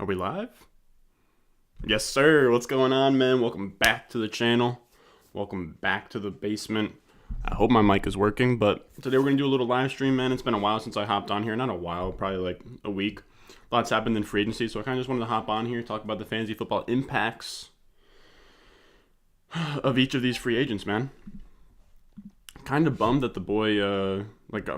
Are we live? Yes, sir. What's going on, man? Welcome back to the channel. Welcome back to the basement. I hope my mic is working, but today we're going to do a little live stream, man. It's been a while since I hopped on here. Not a while, probably like a week. Lots happened in free agency, so I kind of just wanted to hop on here, talk about the fantasy football impacts of each of these free agents, man. Kind of bummed that the boy,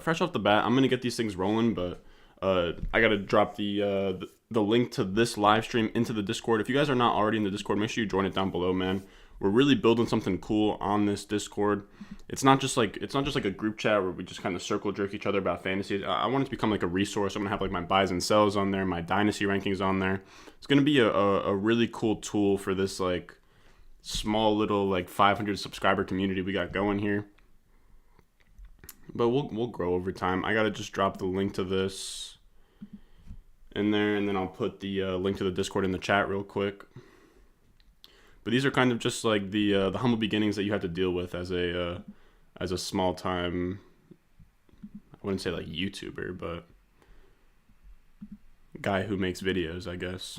fresh off the bat, I'm going to get these things rolling, but I got to drop the link to this live stream into the Discord. If you guys are not already in the Discord, make sure you join it down below, man. We're really building something cool on this Discord. It's not just like a group chat where we just kind of circle jerk each other about fantasy. I want it to become like a resource. I'm gonna have like my buys and sells on there, my Dynasty rankings on there. It's gonna be a really cool tool for this like small little like 500 subscriber community we got going here. But we'll grow over time. I gotta just drop the link to this in there, and then I'll put the link to the Discord in the chat real quick. But these are kind of just like the humble beginnings that you have to deal with as a small time. I wouldn't say like YouTuber, but guy who makes videos, I guess.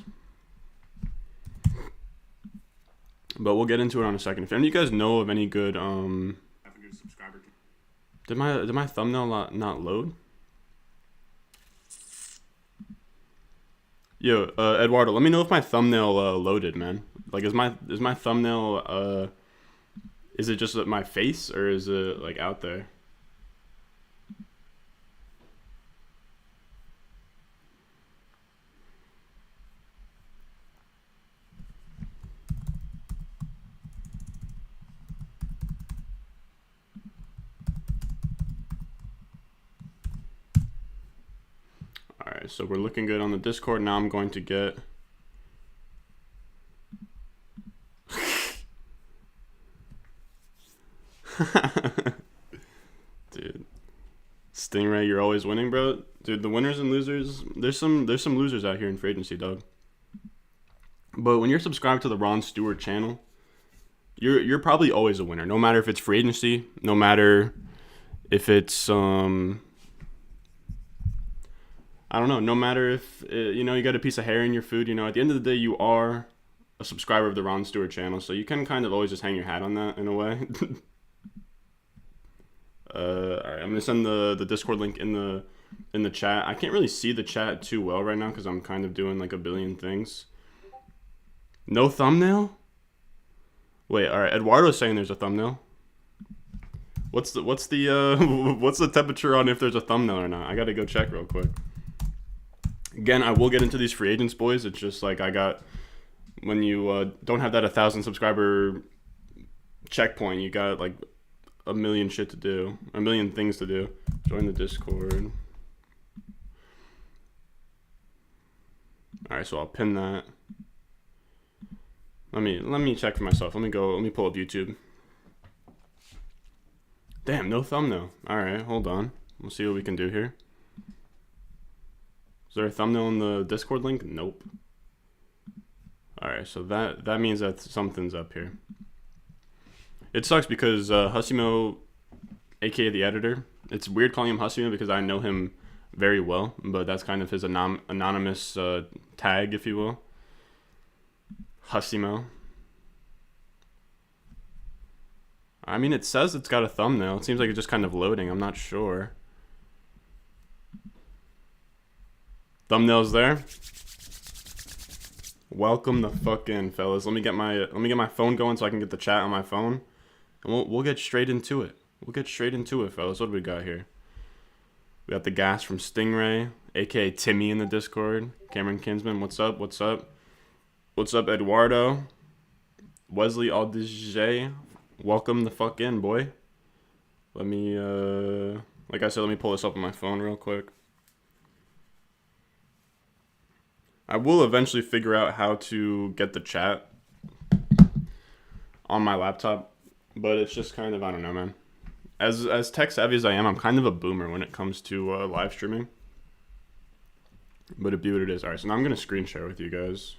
But we'll get into it in a second. If any of you guys know of any good did my thumbnail not load? Yo, Eduardo, let me know if my thumbnail loaded, man. Like, is my thumbnail is it just my face, or is it like out there? Alright, so we're looking good on the Discord. Now I'm going to get dude, Stingray, you're always winning, bro. Dude, the winners and losers, there's some losers out here in free agency, dog. But when you're subscribed to the Ron Stewart channel, you're probably always a winner, no matter if it's free agency, no matter if it's I don't know, no matter if you got a piece of hair in your food, at the end of the day you are a subscriber of the Ron Stewart channel, so you can kind of always just hang your hat on that in a way. Alright, I'm gonna send the Discord link in the chat. I can't really see the chat too well right now because I'm kind of doing like a billion things. No thumbnail? Wait, alright, Eduardo's saying there's a thumbnail. What's the what's the temperature on if there's a thumbnail or not? I gotta go check real quick. Again, I will get into these free agents, boys. It's just like when you don't have that 1,000 subscriber checkpoint, you got like a million things to do. Join the Discord. All right, so I'll pin that. Let me check for myself. Let me pull up YouTube. Damn, no thumbnail. All right, hold on. We'll see what we can do here. Is there a thumbnail in the Discord link? Nope. Alright, so that means that something's up here. It sucks because Husimo, aka the editor, it's weird calling him Husimo because I know him very well, but that's kind of his anonymous tag, if you will. Husimo. I mean, it says it's got a thumbnail. It seems like it's just kind of loading. I'm not sure. Thumbnails there. Welcome the fuck in, fellas. Let me get my phone going so I can get the chat on my phone, and we'll get straight into it. We'll get straight into it, fellas. What do we got here? We got the gas from Stingray, aka Timmy, in the Discord. Cameron Kinsman, what's up? What's up? What's up, Eduardo? Wesley Aldige, welcome the fuck in, boy. Let me like I said, let me pull this up on my phone real quick. I will eventually figure out how to get the chat on my laptop, but it's just kind of, I don't know, man. As tech savvy as I am, I'm kind of a boomer when it comes to live streaming. But it'd be what it is. All right, so now I'm gonna screen share with you guys,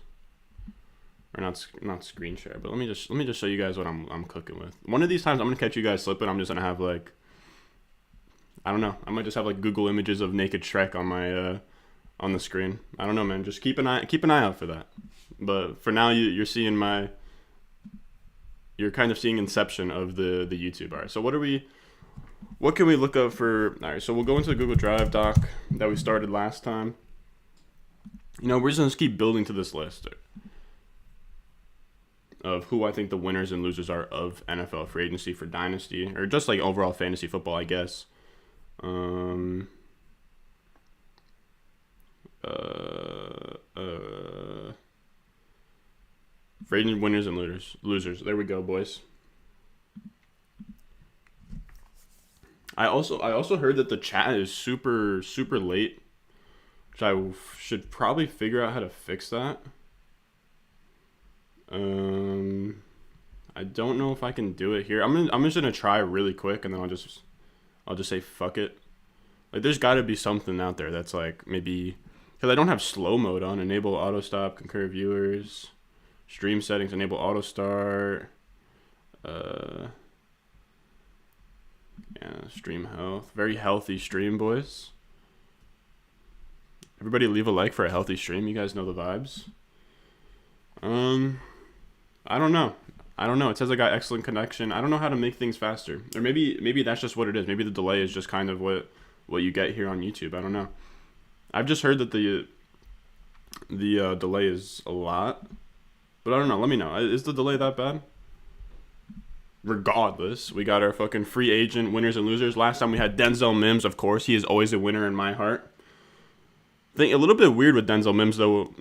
or not screen share, but let me just show you guys what I'm cooking with. One of these times I'm gonna catch you guys slipping. I'm just gonna have like, I don't know, I might just have like Google images of naked Shrek on my on the screen. I don't know, man. Just keep an eye out for that. But for now, you're seeing you're kind of seeing inception of the YouTube. All right. So what can we look up for? All right. So we'll go into the Google Drive doc that we started last time. We're just gonna keep building to this list of who I think the winners and losers are of NFL free agency for Dynasty, or just like overall fantasy football, I guess. Free agent winners and losers. There we go, boys. I also heard that the chat is super late, which I should probably figure out how to fix that. I don't know if I can do it here. I'm just gonna try really quick, and then I'll just say fuck it. Like, there's got to be something out there that's like, maybe, because I don't have slow mode on. Enable auto stop, concur viewers, stream settings, enable auto start. Yeah, stream health. Very healthy stream, boys. Everybody leave a like for a healthy stream. You guys know the vibes. I don't know. It says I got excellent connection. I don't know how to make things faster. Or maybe that's just what it is. Maybe the delay is just kind of what you get here on YouTube. I don't know. I've just heard that the delay is a lot. But I don't know. Let me know. Is the delay that bad? Regardless, we got our fucking free agent winners and losers. Last time we had Denzel Mims, of course. He is always a winner in my heart. I think a little bit weird with Denzel Mims, though.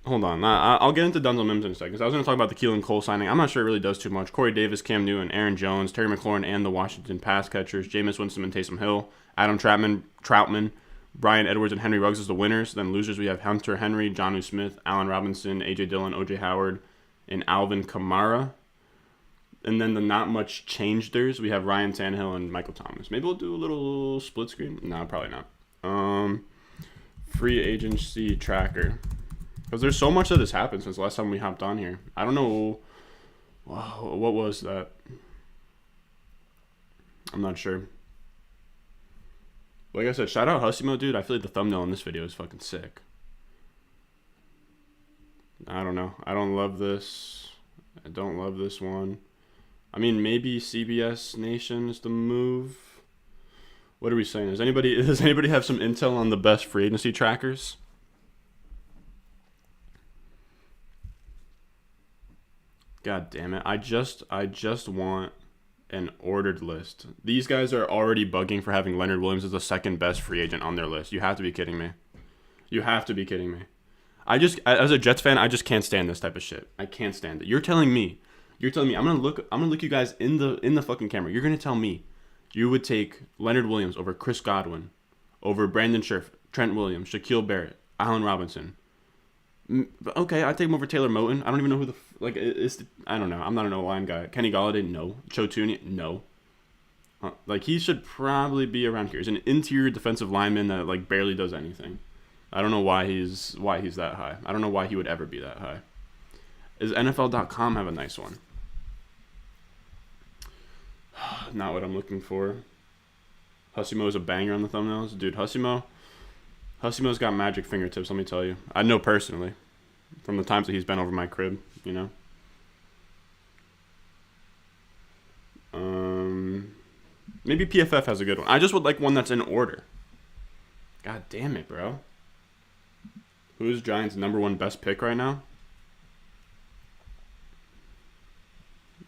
Hold on. I'll get into Denzel Mims in a second. I was going to talk about the Keelan Cole signing. I'm not sure it really does too much. Corey Davis, Cam Newton, Aaron Jones, Terry McLaurin, and the Washington pass catchers. Jameis Winston and Taysom Hill. Adam Troutman, Brian Edwards, and Henry Ruggs as the winners. Then losers, we have Hunter Henry, Jonnu Smith, Allen Robinson, A.J. Dillon, O.J. Howard, and Alvin Kamara. And then the not much changeders, we have Ryan Tannehill and Michael Thomas. Maybe we'll do a little split screen. No, probably not. Free agency tracker. Because there's so much that has happened since the last time we hopped on here. I don't know. Wow, what was that? I'm not sure. Like I said, shout out Hussimo, dude. I feel like the thumbnail in this video is fucking sick. I don't know. I don't love this. I don't love this one. I mean, maybe CBS Nation is the move. What are we saying? Does anybody have some intel on the best free agency trackers? God damn it. I just want an ordered list. These guys are already bugging for having Leonard Williams as the second best free agent on their list. You have to be kidding me. You have to be kidding me. As a Jets fan, I just can't stand this type of shit. I can't stand it. You're telling me, I'm gonna look you guys in the fucking camera. You're gonna tell me you would take Leonard Williams over Chris Godwin, over Brandon Scherf, Trent Williams, Shaquille Barrett, Allen Robinson. Okay, I'd take him over Taylor Moton. I don't even know who I don't know. I'm not an O-line guy. Kenny Golladay, no. Cho Tooney, no. He should probably be around here. He's an interior defensive lineman that barely does anything. I don't know why he's that high. I don't know why he would ever be that high. Does NFL.com have a nice one? Not what I'm looking for. Hussimo is a banger on the thumbnails. Dude, Hussimo's got magic fingertips, let me tell you. I know personally. From the times that he's been over my crib, Maybe PFF has a good one. I just would like one that's in order. God damn it, bro. Who's Giants' number one best pick right now?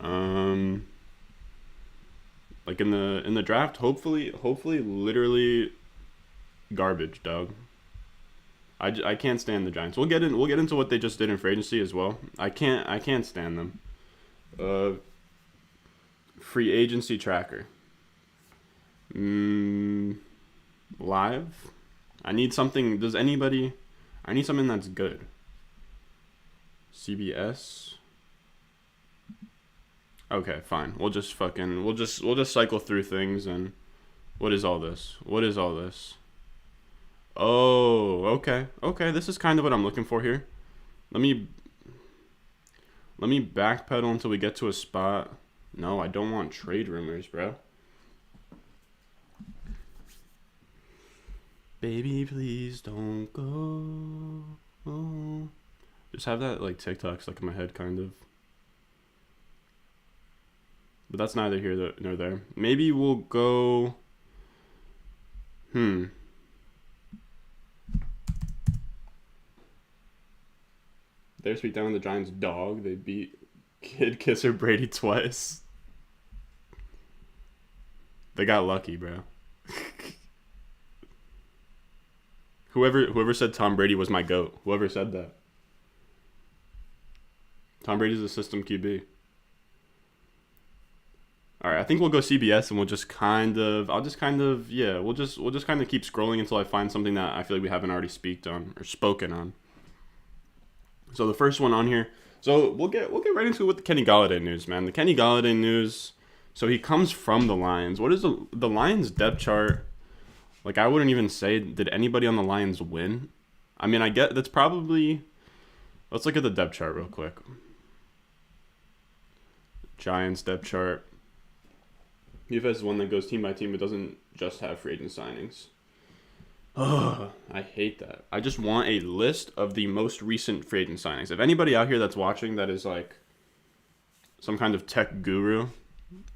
In the draft, hopefully, literally garbage, dog. I can't stand the Giants. We'll get into what they just did in free agency as well. I can't stand them. Free agency tracker. Live. I need something. I need something that's good. CBS. Okay, fine. We'll just cycle through things. And what is all this? Oh, okay. This is kind of what I'm looking for here. Let me backpedal until we get to a spot. No, I don't want trade rumors, bro. Baby, please don't go. Oh. Just have that like TikTok stuck in my head, kind of. But that's neither here nor there. Maybe we'll go. There's beat down the Giants' dog. They beat Kid Kisser Brady twice. They got lucky, bro. Whoever said Tom Brady was my GOAT. Whoever said that. Tom Brady's a system QB. All right, I think we'll go CBS and we'll just kind of we'll just kind of keep scrolling until I find something that I feel like we haven't already spoken on. So the first one on here. So we'll get right into it with the Kenny Golladay news, man. The Kenny Golladay news. So he comes from the Lions. What is the Lions depth chart? Like, I wouldn't even say, did anybody on the Lions win? I mean, I get that's probably. Let's look at the depth chart real quick. Giants depth chart. UFS is one that goes team by team, but doesn't just have free agent signings. Ugh, I hate that. I just want a list of the most recent free agent signings. If anybody out here that's watching that is like some kind of tech guru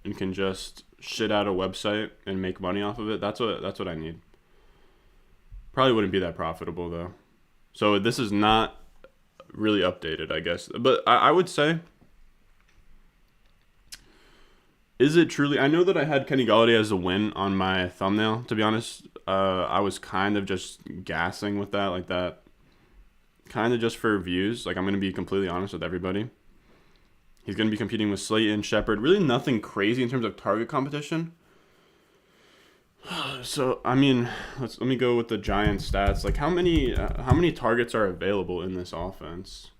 and can just shit out a website and make money off of it, that's what I need. Probably wouldn't be that profitable though. So this is not really updated, I guess. But I would say, is it truly? I know that I had Kenny Golladay as a win on my thumbnail, to be honest. I was kind of just gassing with that, like that. Kind of just for views. Like, I'm going to be completely honest with everybody. He's going to be competing with Slayton, Shepard. Really nothing crazy in terms of target competition. So, I mean, let me go with the Giants stats. Like, how many targets are available in this offense?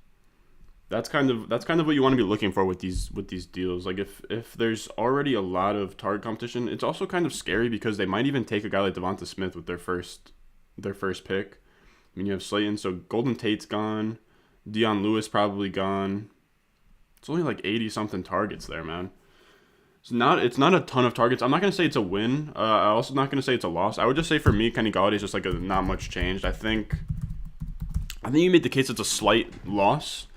That's kind of what you want to be looking for with these deals. Like, if there's already a lot of target competition, it's also kind of scary because they might even take a guy like Devonta Smith with their first pick. I mean, you have Slayton, so Golden Tate's gone, Dion Lewis probably gone. It's only like 80 something targets there, man. It's not a ton of targets. I'm not gonna say it's a win. I'm also not gonna say it's a loss. I would just say for me, Kenny Golladay is just like not much changed. I think you made the case it's a slight loss.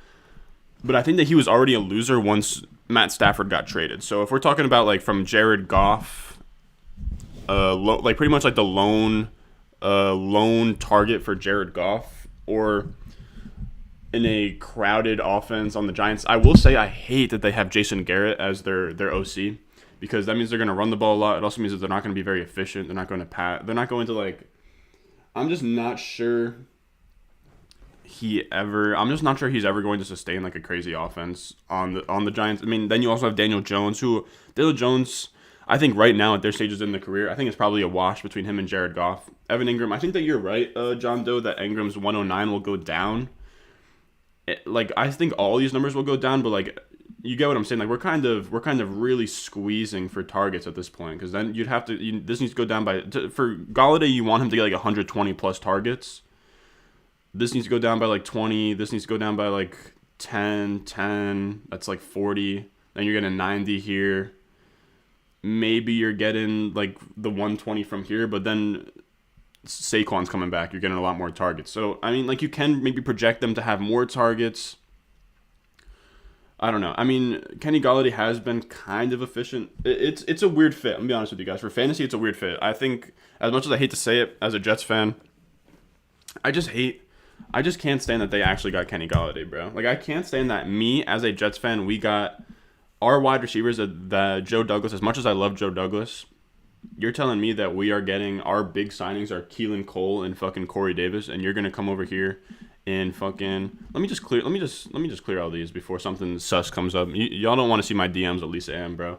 But I think that he was already a loser once Matt Stafford got traded. So if we're talking about like from Jared Goff, like pretty much like the lone target for Jared Goff, or in a crowded offense on the Giants, I will say I hate that they have Jason Garrett as their OC, because that means they're going to run the ball a lot. It also means that they're not going to be very efficient. They're not going to pat. They're not going to like. I'm just not sure he's ever going to sustain like a crazy offense on the Giants. I mean, then you also have Daniel Jones, I think right now at their stages in the career, I think it's probably a wash between him and Jared Goff. Evan Ingram, I think that you're right, John Doe, that Ingram's 109 will go down. I think all these numbers will go down, but like, you get what I'm saying. Like, we're kind of really squeezing for targets at this point, because then this needs to go down for Golladay, you want him to get like 120 plus targets. This needs to go down by like 20. This needs to go down by like 10. That's like 40. Then you're getting 90 here. Maybe you're getting like the 120 from here, but then Saquon's coming back. You're getting a lot more targets. So, I mean, like, you can maybe project them to have more targets. I don't know. I mean, Kenny Golladay has been kind of efficient. It's a weird fit. I'm going to be honest with you guys. For fantasy, it's a weird fit. I think, as much as I hate to say it as a Jets fan, I just can't stand that they actually got Kenny Golladay, bro. Like, I can't stand that me, as a Jets fan, we got our wide receivers, that Joe Douglas. As much as I love Joe Douglas, you're telling me that we are getting our big signings are Keelan Cole and fucking Corey Davis, and you're gonna come over here and fucking let me just clear all these before something sus comes up. Y'all don't want to see my DMs at Lisa Am, bro.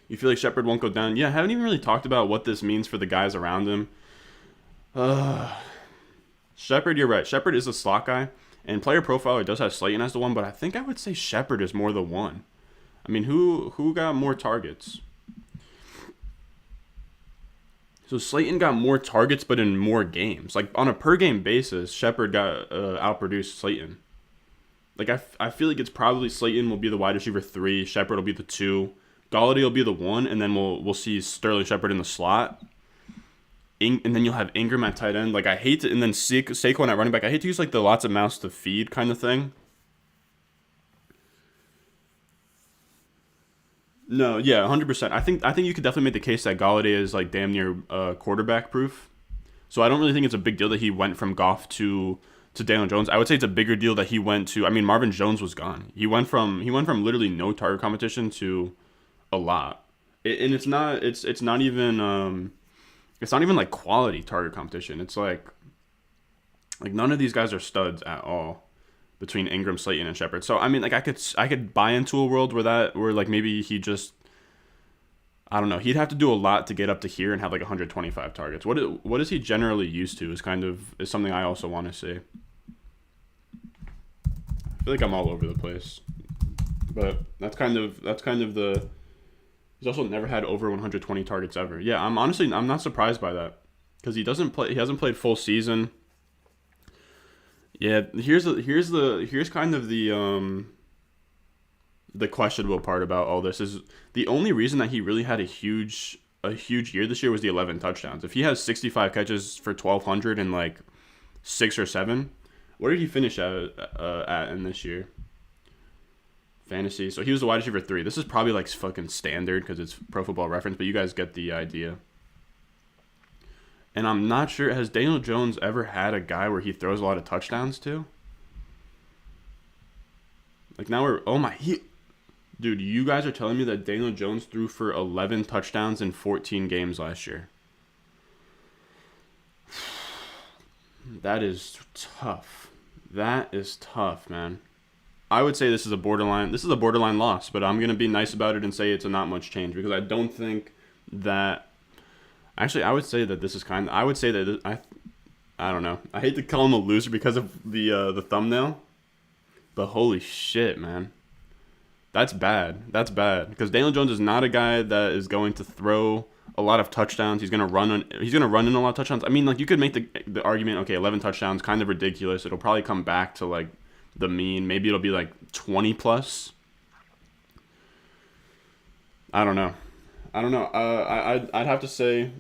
You feel like Shepard won't go down? Yeah, I haven't even really talked about what this means for the guys around him. Shepard, you're right. Shepard is a slot guy, and Player Profiler does have Slayton as the one, but I think I would say Shepard is more the one. I mean, who got more targets? So Slayton got more targets, but in more games. Like, on a per-game basis, Shepard got outproduced Slayton. Like, I feel like it's probably Slayton will be the wide receiver 3, Shepard will be the 2, Golladay will be the 1, and then we'll see Sterling Shepard in the slot. and then you'll have Ingram at tight end. Like, I hate to, and then Saquon at running back. I hate to use like the lots of mouths to feed kind of thing. No, yeah, 100%. I think you could definitely make the case that Golladay is like damn near quarterback proof. So I don't really think it's a big deal that he went from Goff to Daniel Jones. I would say it's a bigger deal that he went to. I mean, Marvin Jones was gone. He went from literally no target competition to a lot. And it's not even like quality target competition. It's like none of these guys are studs at all between Ingram, Slayton, and Shepard. So I mean, like I could buy into a world where like maybe he just, I don't know, he'd have to do a lot to get up to here and have like 125 targets. What is he generally used to is something I also want to see. I feel like I'm all over the place, but that's kind of the. He's also never had over 120 targets ever. Yeah, I'm not surprised by that because he hasn't played full season. Yeah, here's kind of the questionable part about all this is the only reason that he really had a huge year this year was the 11 touchdowns. If he has 65 catches for 1,200 and like 6 or 7, what did he finish at in this year? Fantasy. So he was the wide receiver 3. This is probably like fucking standard because it's Pro Football Reference, but you guys get the idea. And I'm not sure, has Daniel Jones ever had a guy where he throws a lot of touchdowns to? Like now dude, you guys are telling me that Daniel Jones threw for 11 touchdowns in 14 games last year. That is tough. That is tough, man. I would say this is a borderline loss, but I'm going to be nice about it and say it's a not much change because I don't think that. Actually, I would say that this is I would say that I don't know. I hate to call him a loser because of the thumbnail, but holy shit, man, that's bad. That's bad because Daniel Jones is not a guy that is going to throw a lot of touchdowns. He's gonna run in a lot of touchdowns. I mean, like you could make the argument, okay, 11 touchdowns, kind of ridiculous. It'll probably come back to like the mean. Maybe it'll be like 20 plus. I don't know. I'd have to say.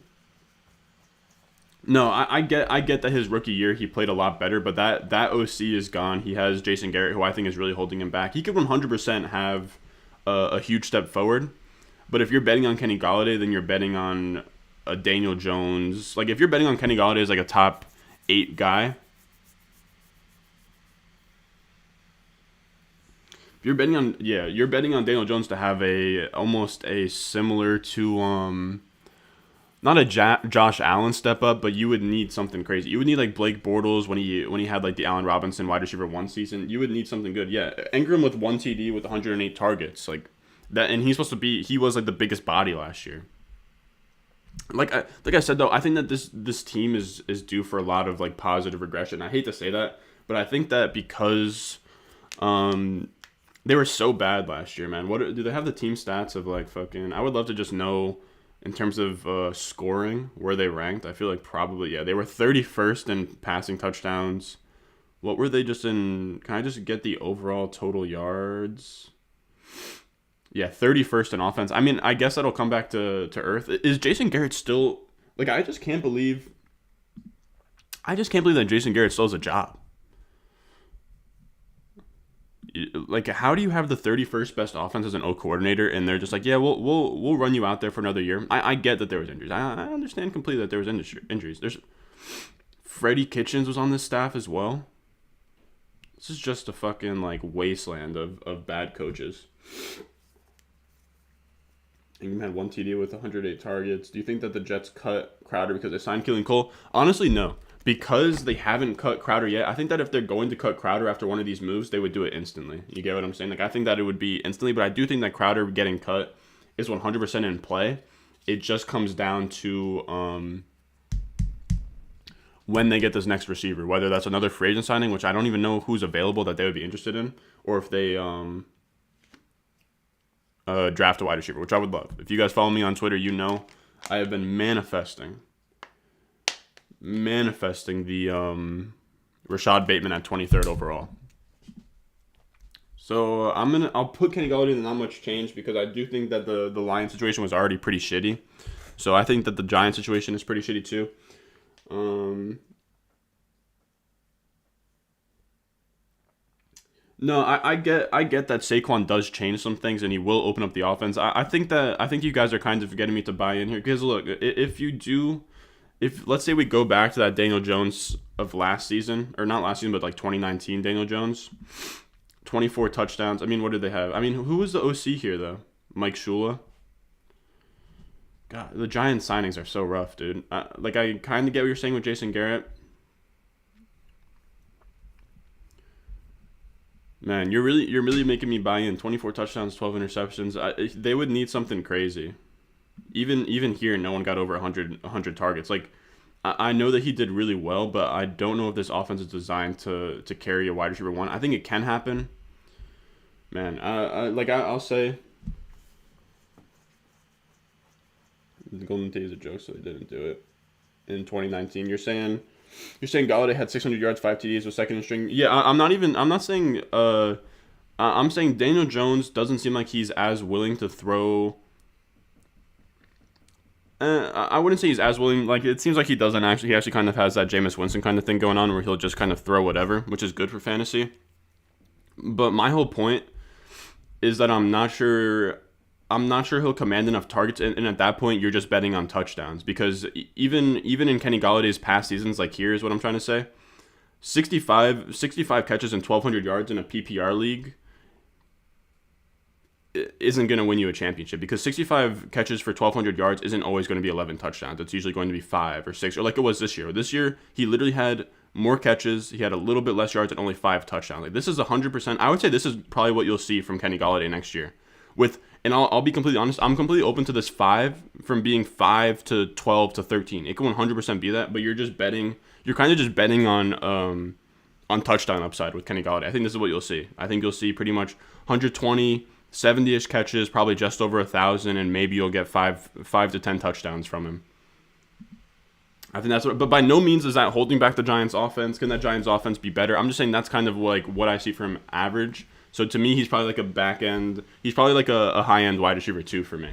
No, I get that his rookie year he played a lot better, but that OC is gone. He has Jason Garrett, who I think is really holding him back. He could 100% have a huge step forward, but if you're betting on Kenny Golladay, then you're betting on a Daniel Jones. Like if you're betting on Kenny Golladay as like a top 8 guy, you're betting on Daniel Jones to have almost a similar to not a Josh Allen step up, but you would need something crazy. You would need like Blake Bortles when he had like the Allen Robinson wide receiver 1 season. You would need something good. Yeah, Ingram with 1 TD with 108 targets like that, and he was like the biggest body last year. Like I said though, I think that this team is due for a lot of like positive regression. I hate to say that, but I think that because they were so bad last year, man. What do they have the team stats of like fucking? I would love to just know. In terms of scoring, where they ranked, I feel like probably, yeah, they were 31st in passing touchdowns. What were they just in? Can I just get the overall total yards? Yeah, 31st in offense. I mean, I guess that'll come back to earth. Is Jason Garrett still, like, I just can't believe that Jason Garrett still has a job. Like, how do you have the 31st best offense as an O coordinator, and they're just like, yeah, we'll run you out there for another year. I get that there was injuries. I understand completely that there was injuries. There's Freddie Kitchens was on this staff as well. This is just a fucking like wasteland of bad coaches. Ingram had 1 TD with 108 targets. Do you think that the Jets cut Crowder because they signed Keelan Cole? Honestly, no. Because they haven't cut Crowder yet, I think that if they're going to cut Crowder after one of these moves, they would do it instantly. You get what I'm saying? Like, I think that it would be instantly, but I do think that Crowder getting cut is 100% in play. It just comes down to when they get this next receiver, whether that's another free agent signing, which I don't even know who's available that they would be interested in, or if they draft a wide receiver, which I would love. If you guys follow me on Twitter, you know I have been manifesting the Rashad Bateman at 23rd overall. So I'll put Kenny Golladay in not much change because I do think that the Lions situation was already pretty shitty. So I think that the Giants situation is pretty shitty too. Um, no, I get that Saquon does change some things and he will open up the offense. I think you guys are kind of getting me to buy in here because look, if you do, if let's say we go back to that Daniel Jones of last season, or not last season but like 2019 Daniel Jones, 24 touchdowns. I mean, what did they have? I mean, who was the OC here though? Mike Shula. God, the Giants signings are so rough, dude. I kind of get what you're saying with Jason Garrett. Man, you're really making me buy in. 24 touchdowns, 12 interceptions. They would need something crazy. Even here, no one got over 100 targets. Like, I know that he did really well, but I don't know if this offense is designed to carry a wide receiver one. I think it can happen. Man, I'll say the Golden Tate is a joke, so they didn't do it in 2019. You're saying Golladay had 600 yards, 5 TDs, was second in string. Yeah, I'm not saying. I'm saying Daniel Jones doesn't seem like he's as willing to throw. I wouldn't say he's as willing. Like, it seems like he doesn't actually. He actually kind of has that Jameis Winston kind of thing going on, where he'll just kind of throw whatever, which is good for fantasy. But my whole point is that I'm not sure he'll command enough targets, and at that point you're just betting on touchdowns, because even in Kenny Galladay's past seasons, like, here is what I'm trying to say: 65 catches and 1,200 yards in a PPR league isn't going to win you a championship, because 65 catches for 1,200 yards isn't always going to be 11 touchdowns. It's usually going to be 5 or 6, or like it was this year. This year he literally had more catches, he had a little bit less yards, and only 5 touchdowns. Like, this is 100%. I would say this is probably what you'll see from Kenny Golladay next year. And I'll be completely honest, I'm completely open to this 5 from being 5 to 12 to 13. It can 100% be that, but you're kind of just betting on touchdown upside with Kenny Golladay. I think this is what you'll see. I think you'll see pretty much 120, 70-ish catches, probably just over 1,000, and maybe you'll get 5 to 10 touchdowns from him. I think that's what, but by no means is that holding back the Giants offense. Can that Giants offense be better? I'm just saying that's kind of like what I see from average. So to me, he's probably like a back end. He's probably like a high end wide receiver 2 for me.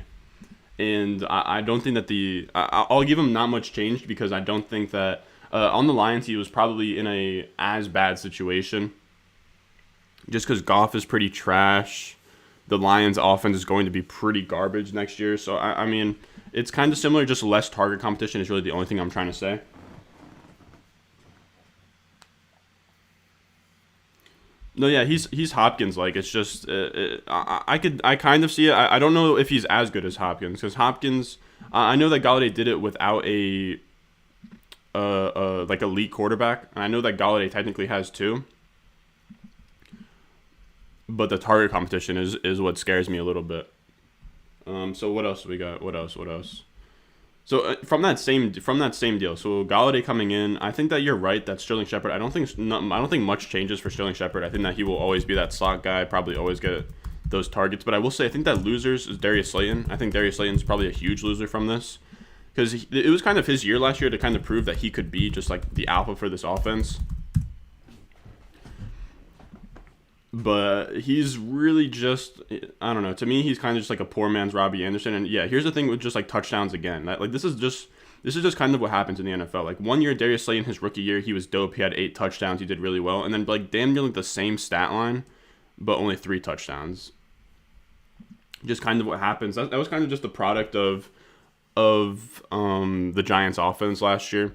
And I don't think that I'll give him not much changed, because I don't think that on the Lions he was probably in a as bad situation. Just because Goff is pretty trash, the Lions offense is going to be pretty garbage next year. So I mean, it's kind of similar, just less target competition is really the only thing I'm trying to say. No, yeah, he's Hopkins. Like, it's just I kind of see it. I don't know if he's as good as Hopkins, because Hopkins, I know that Golladay did it without a like elite quarterback, and I know that Golladay technically has too. But the target competition is what scares me a little bit. So what else we got? What else? So from that same deal, so Golladay coming in, I think that you're right that Sterling Shepard. I don't think much changes for Sterling Shepard. I think that he will always be that slot guy, probably always get those targets. But I will say, I think that losers is Darius Slayton. I think Darius Slayton's probably a huge loser from this, because it was kind of his year last year to kind of prove that he could be just like the alpha for this offense. But he's really just, I don't know. To me, he's kind of just like a poor man's Robbie Anderson. And yeah, here's the thing with just like touchdowns again. This is just kind of what happens in the NFL. Like, one year, Darius Slayton, his rookie year, he was dope. He had 8 touchdowns. He did really well. And then like damn near like the same stat line, but only 3 touchdowns. Just kind of what happens. That was kind of just the product of the Giants offense last year.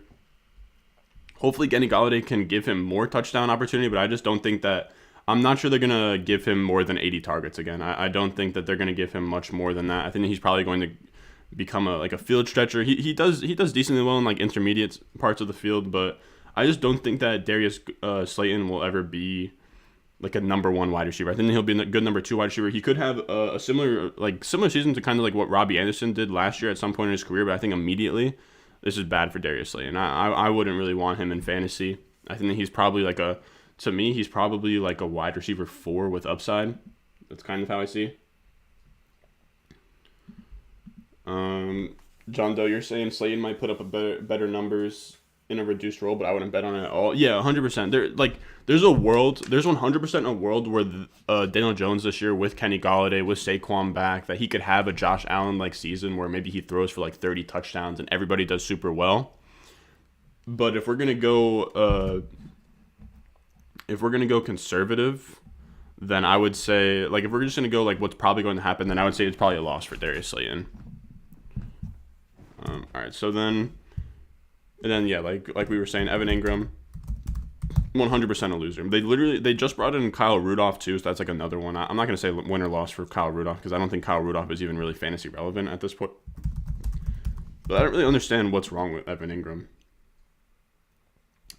Hopefully Kenny Golladay can give him more touchdown opportunity, but I just don't think that. I'm not sure they're going to give him more than 80 targets again. I don't think that they're going to give him much more than that. I think that he's probably going to become a field stretcher. He does decently well in like intermediate parts of the field, but I just don't think that Darius Slayton will ever be like a number 1 wide receiver. I think he'll be a good number 2 wide receiver. He could have a similar season to kind of like what Robbie Anderson did last year at some point in his career, but I think immediately this is bad for Darius Slayton. I wouldn't really want him in fantasy. I think that he's probably to me, he's probably like a wide receiver 4 with upside. That's kind of how I see. John Doe, you're saying Slayton might put up better numbers in a reduced role, but I wouldn't bet on it at all. Yeah, 100%. There's 100% a world where Daniel Jones this year with Kenny Golladay, with Saquon back, that he could have a Josh Allen like season where maybe he throws for like 30 touchdowns and everybody does super well. But if we're gonna go conservative, then I would say, like, if we're just gonna go like what's probably going to happen, then I would say it's probably a loss for Darius Slayton. All right, so then, yeah, like we were saying, Evan Ingram, 100% a loser. They just brought in Kyle Rudolph too, so that's like another one. I'm not gonna say win or loss for Kyle Rudolph because I don't think Kyle Rudolph is even really fantasy relevant at this point. But I don't really understand what's wrong with Evan Ingram.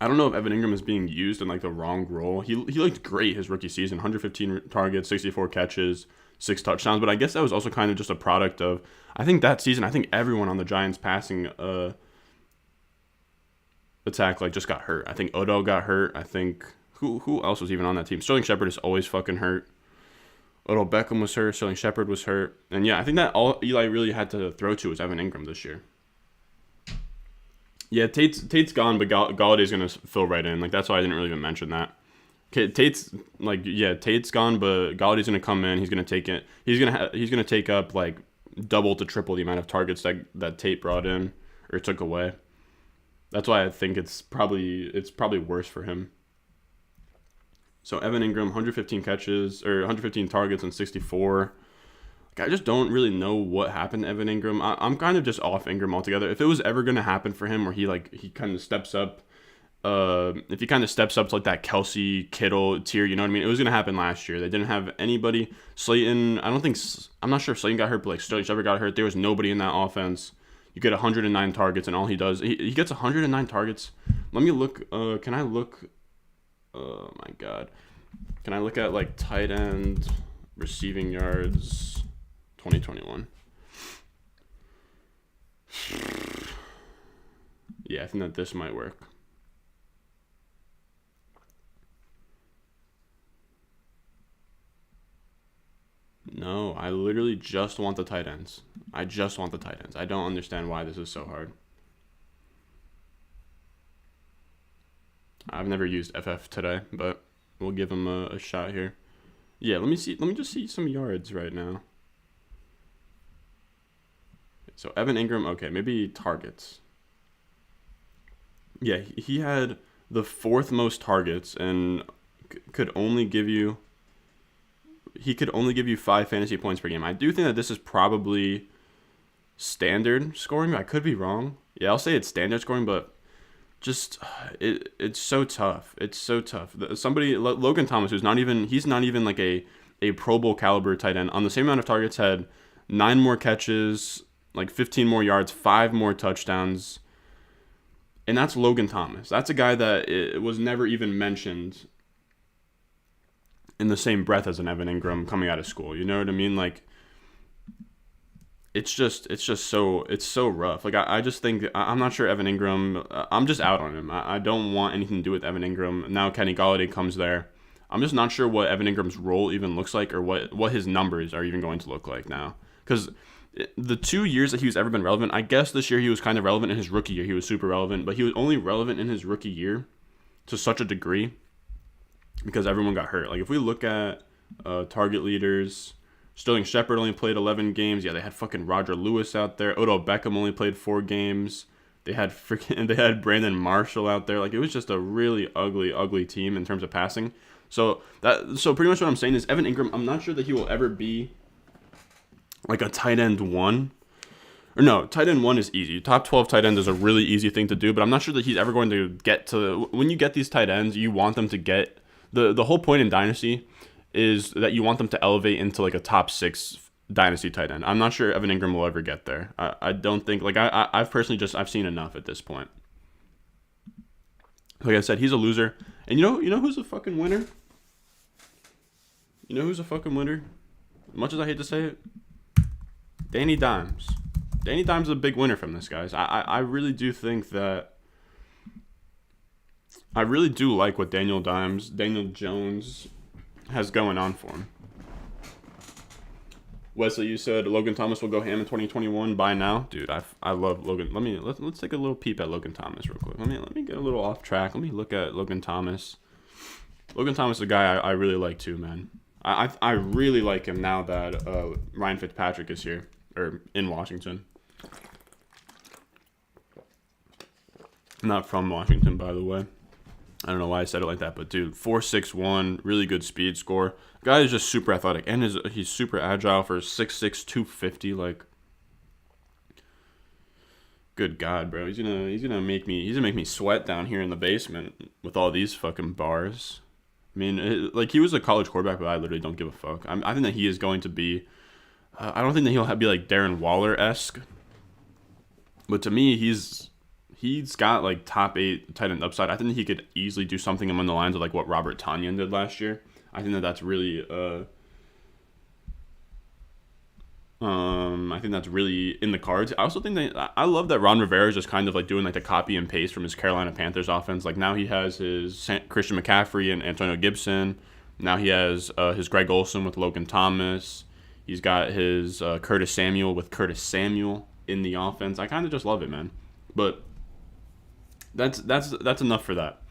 I don't know if Evan Ingram is being used in like the wrong role. He looked great his rookie season, 115 targets, 64 catches, 6 touchdowns. But I guess that was also kind of just a product of, I think that season, I think everyone on the Giants passing attack like just got hurt. I think Odell got hurt. I think who else was even on that team? Sterling Shepard is always fucking hurt. Odell Beckham was hurt. Sterling Shepard was hurt. And yeah, I think that all Eli really had to throw to was Evan Ingram this year. Yeah, Tate's gone, but Galladay's gonna fill right in. Like that's why I didn't really even mention that. Okay, Tate's gone, but Galladay's gonna come in. He's gonna take it. He's gonna take up like double to triple the amount of targets that Tate brought in or took away. That's why I think it's probably worse for him. So Evan Ingram, 115 catches or 115 targets and 64. I just don't really know what happened to Evan Ingram. I'm kind of just off Ingram altogether. If it was ever going to happen for him where he kind of steps up, if he kind of steps up to like that Kelsey Kittle tier, you know what I mean? It was going to happen last year. They didn't have anybody. Slayton, I'm not sure if Slayton got hurt, but like Sterling Shepard got hurt. There was nobody in that offense. You get 109 targets, and all he does, he gets 109 targets. Let me look. Can I look? Oh my God. Can I look at like tight end receiving yards? 2021. Yeah, I think that this might work. No, I literally just want the tight ends. I don't understand why this is so hard. I've never used FF today, but we'll give him a shot here. Yeah, let me just see some yards right now. So Evan Ingram, okay, maybe targets. Yeah, he had the 4th most targets and could only give you 5 fantasy points per game. I do think that this is probably standard scoring. I could be wrong. Yeah, I'll say it's standard scoring, but just it's so tough. It's so tough. Logan Thomas, he's not even like a Pro Bowl caliber tight end, on the same amount of targets, had 9 more catches, like 15 more yards, 5 more touchdowns. And that's Logan Thomas. That's a guy that it was never even mentioned in the same breath as an Evan Ingram coming out of school. You know what I mean? Like, it's so rough. Like, I just think, I'm not sure Evan Ingram, I'm just out on him. I don't want anything to do with Evan Ingram. Now Kenny Golladay comes there. I'm just not sure what Evan Ingram's role even looks like, or what his numbers are even going to look like now. Because the 2 years that he's ever been relevant, I guess this year he was kind of relevant in his rookie year. He was super relevant, but he was only relevant in his rookie year to such a degree because everyone got hurt. Like, if we look at target leaders, Sterling Shepard only played 11 games. Yeah, they had fucking Roger Lewis out there. Odell Beckham only played 4 games. They had Brandon Marshall out there. Like, it was just a really ugly team in terms of passing. So pretty much what I'm saying is Evan Ingram, I'm not sure that he will ever be like a tight end 1. Or no, tight end 1 is easy. Top 12 tight end is a really easy thing to do, but I'm not sure that he's ever going to get to, when you get these tight ends, you want them to get, the whole point in Dynasty is that you want them to elevate into like a top 6 Dynasty tight end. I'm not sure Evan Ingram will ever get there. I don't think, like, I've personally I've seen enough at this point. Like I said, he's a loser. And you know who's a fucking winner? You know who's a fucking winner? As much as I hate to say it, Danny Dimes. Danny Dimes is a big winner from this, guys. I really do think that, I really do like what Daniel Jones has going on for him. Wesley, you said Logan Thomas will go ham in 2021. By now, dude, I love Logan. Let's take a little peep at Logan Thomas real quick. Let me get a little off track. Let me look at Logan Thomas. Logan Thomas is a guy I really like too, man. I really like him now that Ryan Fitzpatrick is here, or in Washington. Not from Washington, by the way. I don't know why I said it like that, but dude, 4.61, really good speed score. Guy is just super athletic, and he's super agile for 6'6", 250. Like, good God, bro, he's gonna make me sweat down here in the basement with all these fucking bars. I mean, like, he was a college quarterback, but I literally don't give a fuck. I think that he is going to be. I don't think that he'll be like Darren Waller-esque, but to me, he's got like top 8 tight end upside. I think that he could easily do something along the lines of like what Robert Tonyan did last year. I think that that's really I think that's really in the cards. I also think that I love that Ron Rivera is just kind of like doing like the copy and paste from his Carolina Panthers offense. Like, now he has his Christian McCaffrey and Antonio Gibson. Now he has his Greg Olsen with Logan Thomas. He's got his Curtis Samuel with Curtis Samuel in the offense. I kind of just love it, man. But that's enough for that.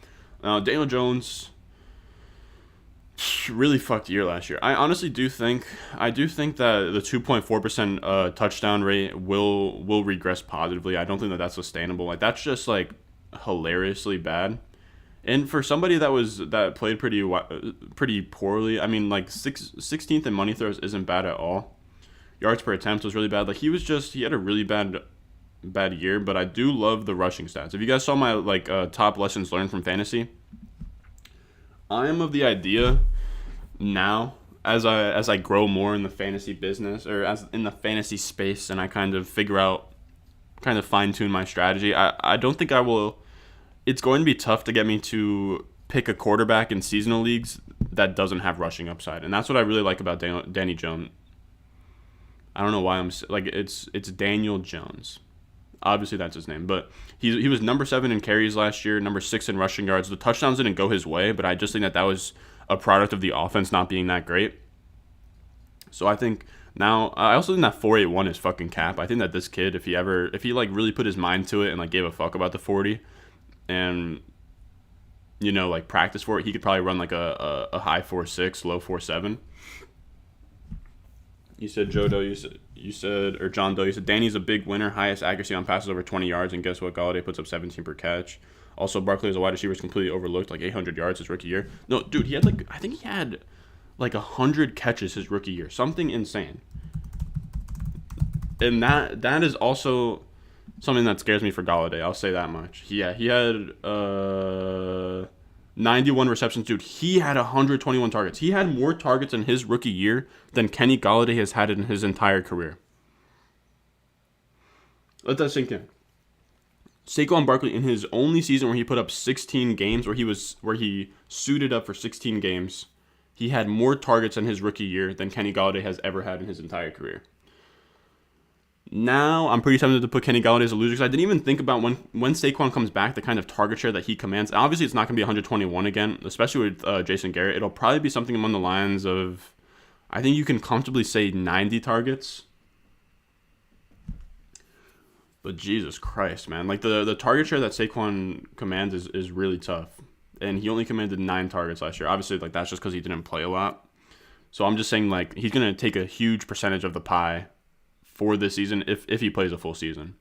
Daniel Jones really fucked year last year. I honestly do think that the 2.4% touchdown rate will regress positively. I don't think that that's sustainable. Like, that's just like hilariously bad. And for somebody that played pretty poorly, I mean, like 16th in money throws isn't bad at all. Yards per attempt was really bad. Like, he had a really bad year, but I do love the rushing stats. If you guys saw my like top lessons learned from fantasy, I am of the idea now, as I grow more in the fantasy business, or as in the fantasy space, and I kind of fine tune my strategy. I don't think I will. It's going to be tough to get me to pick a quarterback in seasonal leagues that doesn't have rushing upside, and that's what I really like about Danny Jones. I don't know why it's Daniel Jones. Obviously, that's his name. But he was number 7 in carries last year, number 6 in rushing yards. The touchdowns didn't go his way, but I just think that was a product of the offense not being that great. So I think now, I also think that 4.81 is fucking cap. I think that this kid, if he like really put his mind to it and like gave a fuck about the 40 and, you know, like practice for it, he could probably run like a high 4.6, low 4.7. You said Joe Doe, or John Doe, you said Danny's a big winner, highest accuracy on passes over 20 yards, and guess what? Golladay puts up 17 per catch. Also, Barkley as a wide receiver is completely overlooked, like 800 yards his rookie year. No, dude, I think he had like 100 catches his rookie year. Something insane. And that is also something that scares me for Golladay. I'll say that much. He had 91 receptions, dude. He had 121 targets. He had more targets in his rookie year than Kenny Golladay has had in his entire career. Let that sink in. Saquon Barkley, in his only season where he put up 16 games, where he suited up for 16 games, he had more targets in his rookie year than Kenny Golladay has ever had in his entire career. Now, I'm pretty tempted to put Kenny Golladay as a loser because I didn't even think about when Saquon comes back, the kind of target share that he commands. Obviously, it's not going to be 121 again, especially with Jason Garrett. It'll probably be something along the lines of, I think you can comfortably say 90 targets. But Jesus Christ, man. Like, the target share that Saquon commands is really tough. And he only commanded 9 targets last year. Obviously, like, that's just because he didn't play a lot. So I'm just saying, like, he's going to take a huge percentage of the pie for this season if he plays a full season.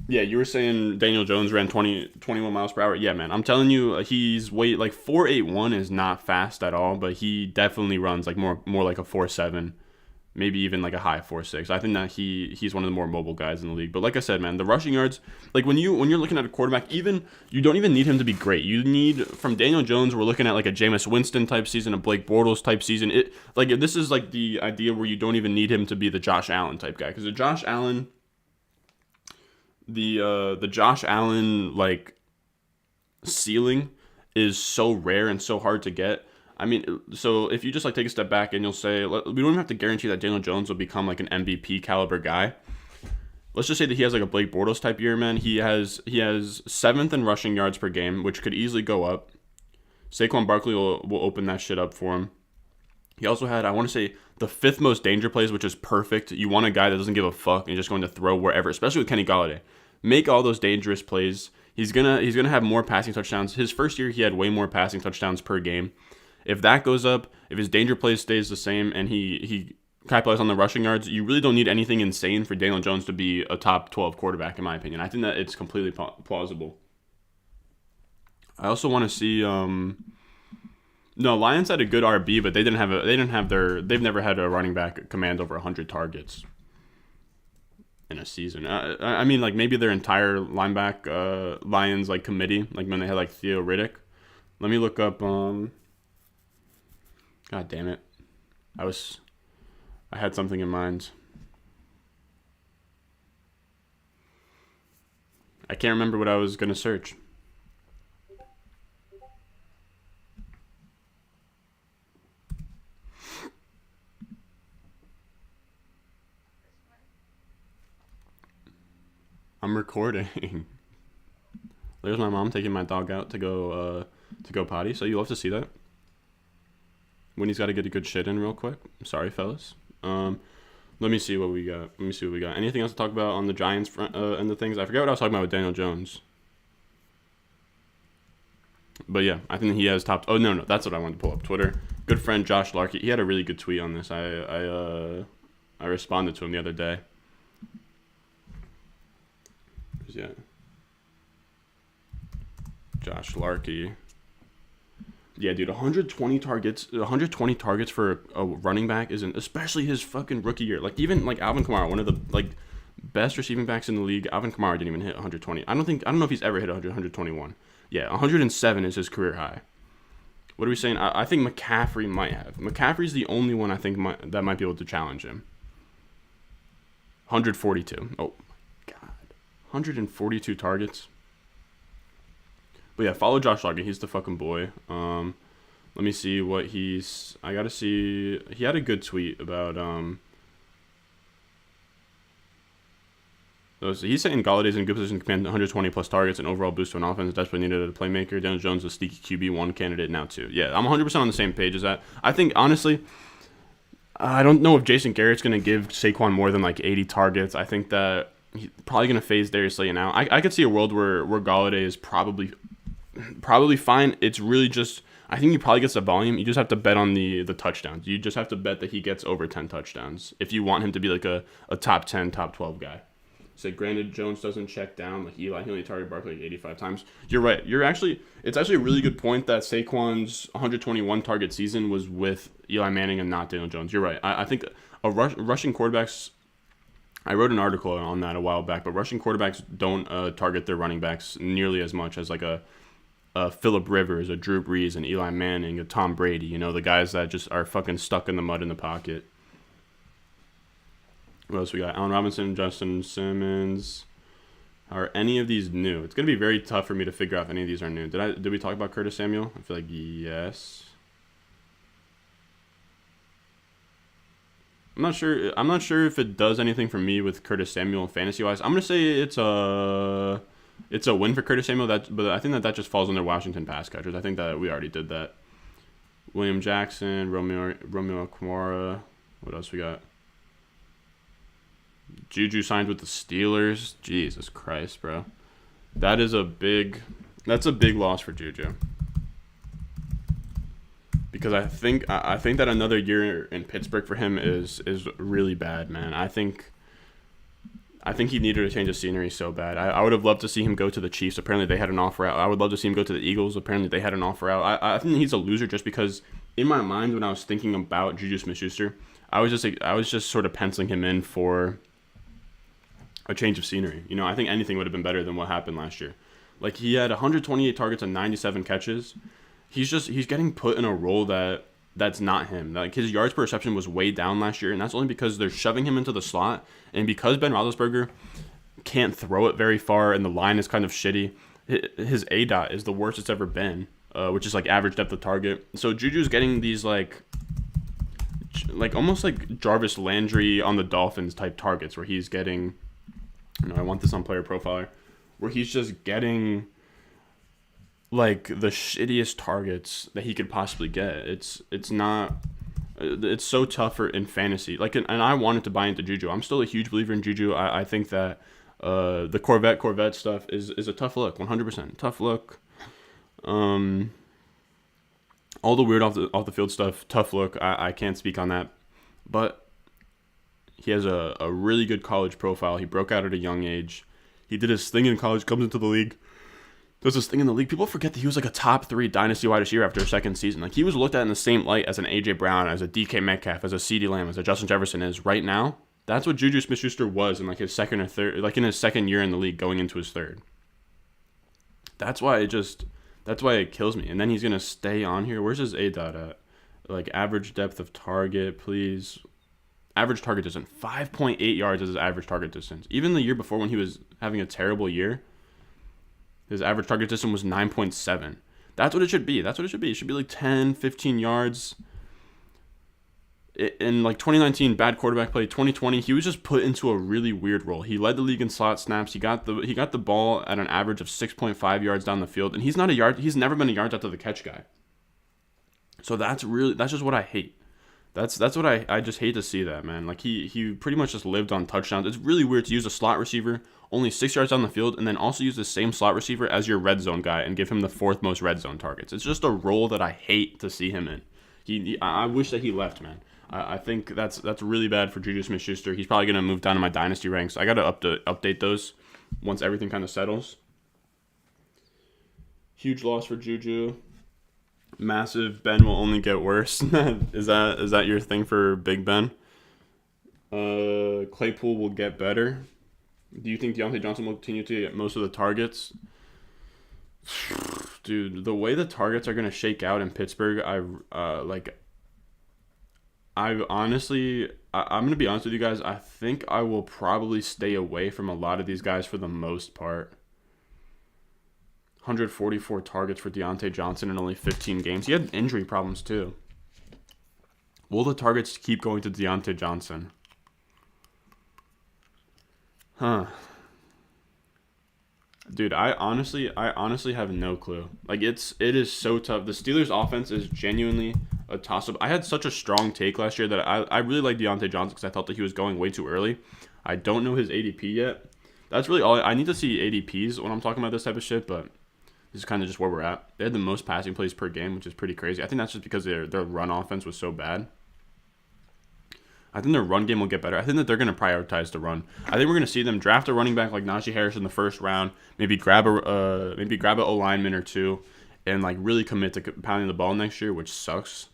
Yeah, you were saying Daniel Jones ran 21 miles per hour. Yeah, man, I'm telling you, he's like 4.81 is not fast at all, but he definitely runs like more like a 4.7, maybe even like a high 4.6. I think that he's one of the more mobile guys in the league. But like I said, man, the rushing yards, like when you're looking at a quarterback, you don't even need him to be great. You need, from Daniel Jones, we're looking at like a Jameis Winston type season, a Blake Bortles type season. This is like the idea where you don't even need him to be the Josh Allen type guy, because the Josh Allen like ceiling is so rare and so hard to get. I mean, so if you just like take a step back and you'll say, we don't even have to guarantee that Daniel Jones will become like an MVP caliber guy. Let's just say that he has like a Blake Bortles type year, man. He has 7th in rushing yards per game, which could easily go up. Saquon Barkley will open that shit up for him. He also had, I want to say, the 5th most danger plays, which is perfect. You want a guy that doesn't give a fuck and just going to throw wherever, especially with Kenny Golladay. Make all those dangerous plays. He's gonna have more passing touchdowns. His first year, he had way more passing touchdowns per game. If that goes up, if his danger play stays the same and he capitalize on the rushing yards. You really don't need anything insane for Daniel Jones to be a top 12 quarterback, in my opinion. I think that it's completely plausible. I also want to see. No, Lions had a good RB, but they've never had a running back command over 100 targets in a season. I mean, like maybe their entire Lions like committee, like when they had like Theo Riddick. Let me look up. God damn it, I had something in mind. I can't remember what I was gonna search. I'm recording. There's my mom taking my dog out to go potty. So you love to see that. When he's got to get a good shit in real quick. Sorry, fellas. Let me see what we got. Anything else to talk about on the Giants front and the things? I forget what I was talking about with Daniel Jones. But yeah, I think he has topped. Oh no, that's what I wanted to pull up. Twitter. Good friend Josh Larkey. He had a really good tweet on this. I responded to him the other day. Yeah. Josh Larkey. Yeah, dude, 120 targets for a running back isn't, especially his fucking rookie year. Like even like Alvin Kamara, one of the like best receiving backs in the league. Alvin Kamara didn't even hit 120. I don't know if he's ever hit 121. Yeah, 107 is his career high. What are we saying? I think McCaffrey might have. McCaffrey's the only one I think that might be able to challenge him. 142. Oh my god. 142 targets. But yeah, follow Josh Larkey. He's the fucking boy. Let me see what I gotta see. He had a good tweet about so he's saying Galladay's in a good position to command 120 plus targets and overall boost to an offense desperately needed a playmaker. Daniel Jones is a sneaky QB1 candidate now too. Yeah, I'm 100% on the same page as that. I think honestly, I don't know if Jason Garrett's gonna give Saquon more than like 80 targets. I think that he's probably gonna phase Darius Slayton out. I could see a world where Golladay is probably fine. It's really just, I think he probably gets the volume. You just have to bet on the touchdowns. You just have to bet that he gets over 10 touchdowns if you want him to be like a top 10, top 12 guy. So granted, Jones doesn't check down like Eli. He only targeted Barkley like 85 times. You're right. It's actually a really good point that Saquon's 121 target season was with Eli Manning and not Daniel Jones. You're right. I think rushing quarterbacks, I wrote an article on that a while back, but rushing quarterbacks don't target their running backs nearly as much as like a Phillip Rivers, a Drew Brees, an Eli Manning, a Tom Brady. You know, the guys that just are fucking stuck in the mud in the pocket. What else we got? Allen Robinson, Justin Simmons. Are any of these new? It's gonna be very tough for me to figure out if any of these are new. Did we talk about Curtis Samuel? I feel like yes. I'm not sure if it does anything for me with Curtis Samuel fantasy wise. I'm gonna say it's a win for Curtis Samuel. But I think that just falls under Washington pass catchers. I think that we already did that. William Jackson, Romeo Kamara. What else we got? Juju signed with the Steelers. Jesus Christ, bro. That's a big loss for Juju. Because I think that another year in Pittsburgh for him is really bad, man. I think he needed a change of scenery so bad. I would have loved to see him go to the Chiefs. Apparently they had an offer out. I would love to see him go to the Eagles. Apparently they had an offer out. I think he's a loser just because in my mind when I was thinking about Juju Smith-Schuster, I was just sort of penciling him in for a change of scenery. You know, I think anything would have been better than what happened last year. Like he had 128 targets and 97 catches. He's getting put in a role that's not him. Like his yards per reception was way down last year, and that's only because they're shoving him into the slot, and because Ben Roethlisberger can't throw it very far, and the line is kind of shitty. His ADOT is the worst it's ever been, which is like average depth of target. So Juju's getting these like almost like Jarvis Landry on the Dolphins type targets, where he's getting. I want this on Player Profiler, where he's just getting like the shittiest targets that he could possibly get. It's so tough in fantasy. Like, and I wanted to buy into Juju. I'm still a huge believer in Juju. I think that the Corvette stuff is a tough look, 100% tough look. All the weird off the field stuff, tough look. I can't speak on that, but He has a really good college profile. He broke out at a young age. He did his thing in college, comes into the league, does his thing in the league. People forget that he was like a top 3 Dynasty wide receiver after his second season. Like, he was looked at in the same light as an A.J. Brown, as a DK Metcalf, as a CeeDee Lamb, as a Justin Jefferson is right now. That's what Juju Smith-Schuster was in like his second or third, like in his second year in the league going into his third. That's why it kills me. And then he's going to stay on here. Where's his A dot at? Like, average depth of target, please. Average target distance. 5.8 yards is his average target distance. Even the year before, when he was having a terrible year, his average target distance was 9.7. That's what it should be. It should be like 10, 15 yards. In like 2019, bad quarterback play. 2020, he was just put into a really weird role. He led the league in slot snaps. He got the ball at an average of 6.5 yards down the field, and he's never been a yards after the catch guy. So that's just what I hate. That's what I just hate to see that, man. Like, he pretty much just lived on touchdowns. It's really weird to use a slot receiver only 6 yards down the field and then also use the same slot receiver as your red zone guy and give him the 4th most red zone targets. It's just a role that I hate to see him in. I wish that he left, man. I think that's really bad for Juju Smith-Schuster. He's probably going to move down to my Dynasty ranks. I got to update those once everything kind of settles. Huge loss for Juju. Massive. Ben will only get worse. Is that your thing for Big Ben? Claypool will get better. Do you think Deontay Johnson will continue to get most of the targets? Dude, the way the targets are going to shake out in Pittsburgh, I'm going to be honest with you guys. I think I will probably stay away from a lot of these guys for the most part. 144 targets for Deontay Johnson in only 15 games. He had injury problems too. Will the targets keep going to Deontay Johnson? Huh. Dude, I honestly have no clue. Like, it is so tough. The Steelers' offense is genuinely a toss-up. I had such a strong take last year that I really like Deontay Johnson because I thought that he was going way too early. I don't know his ADP yet. That's really all. I need to see ADPs when I'm talking about this type of shit, but this is kind of just where we're at. They had the most passing plays per game, which is pretty crazy. I think that's just because their run offense was so bad. I think their run game will get better. I think that they're going to prioritize the run. I think we're going to see them draft a running back like Najee Harris in the first round, maybe grab a O-lineman or two, and like really commit to pounding the ball next year, which sucks.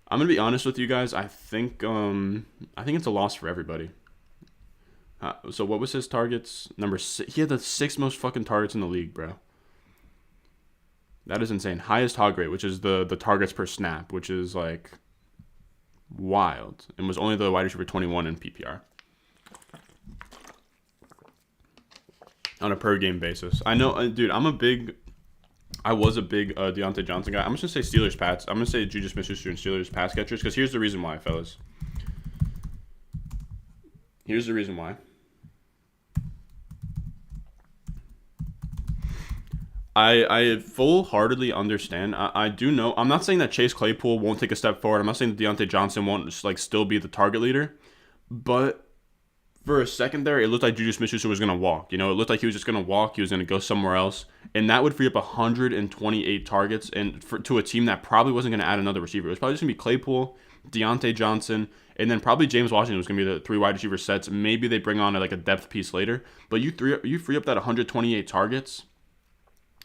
I'm going to be honest with you guys. I think it's a loss for everybody. So what was his targets? Number 6. He had the 6th most fucking targets in the league, bro. That is insane. Highest hog rate, which is the targets per snap, which is like wild, and was only the wide receiver 21 in PPR on a per game basis. I know, dude. I was a big Deontay Johnson guy. I'm just gonna say Steelers Pats. I'm gonna say Juju Smith-Schuster and Steelers pass catchers because here's the reason why, fellas. Here's the reason why. I full-heartedly understand. I do know. I'm not saying that Chase Claypool won't take a step forward. I'm not saying that Deontay Johnson won't just, like, still be the target leader. But for a second there, it looked like Juju Smith-Schuster was going to walk. You know, it looked like he was just going to walk. He was going to go somewhere else. And that would free up 128 targets to a team that probably wasn't going to add another receiver. It was probably just going to be Claypool, Deontay Johnson, and then probably James Washington was going to be the 3 wide receiver sets. Maybe they bring on a depth piece later. But you free up that 128 targets.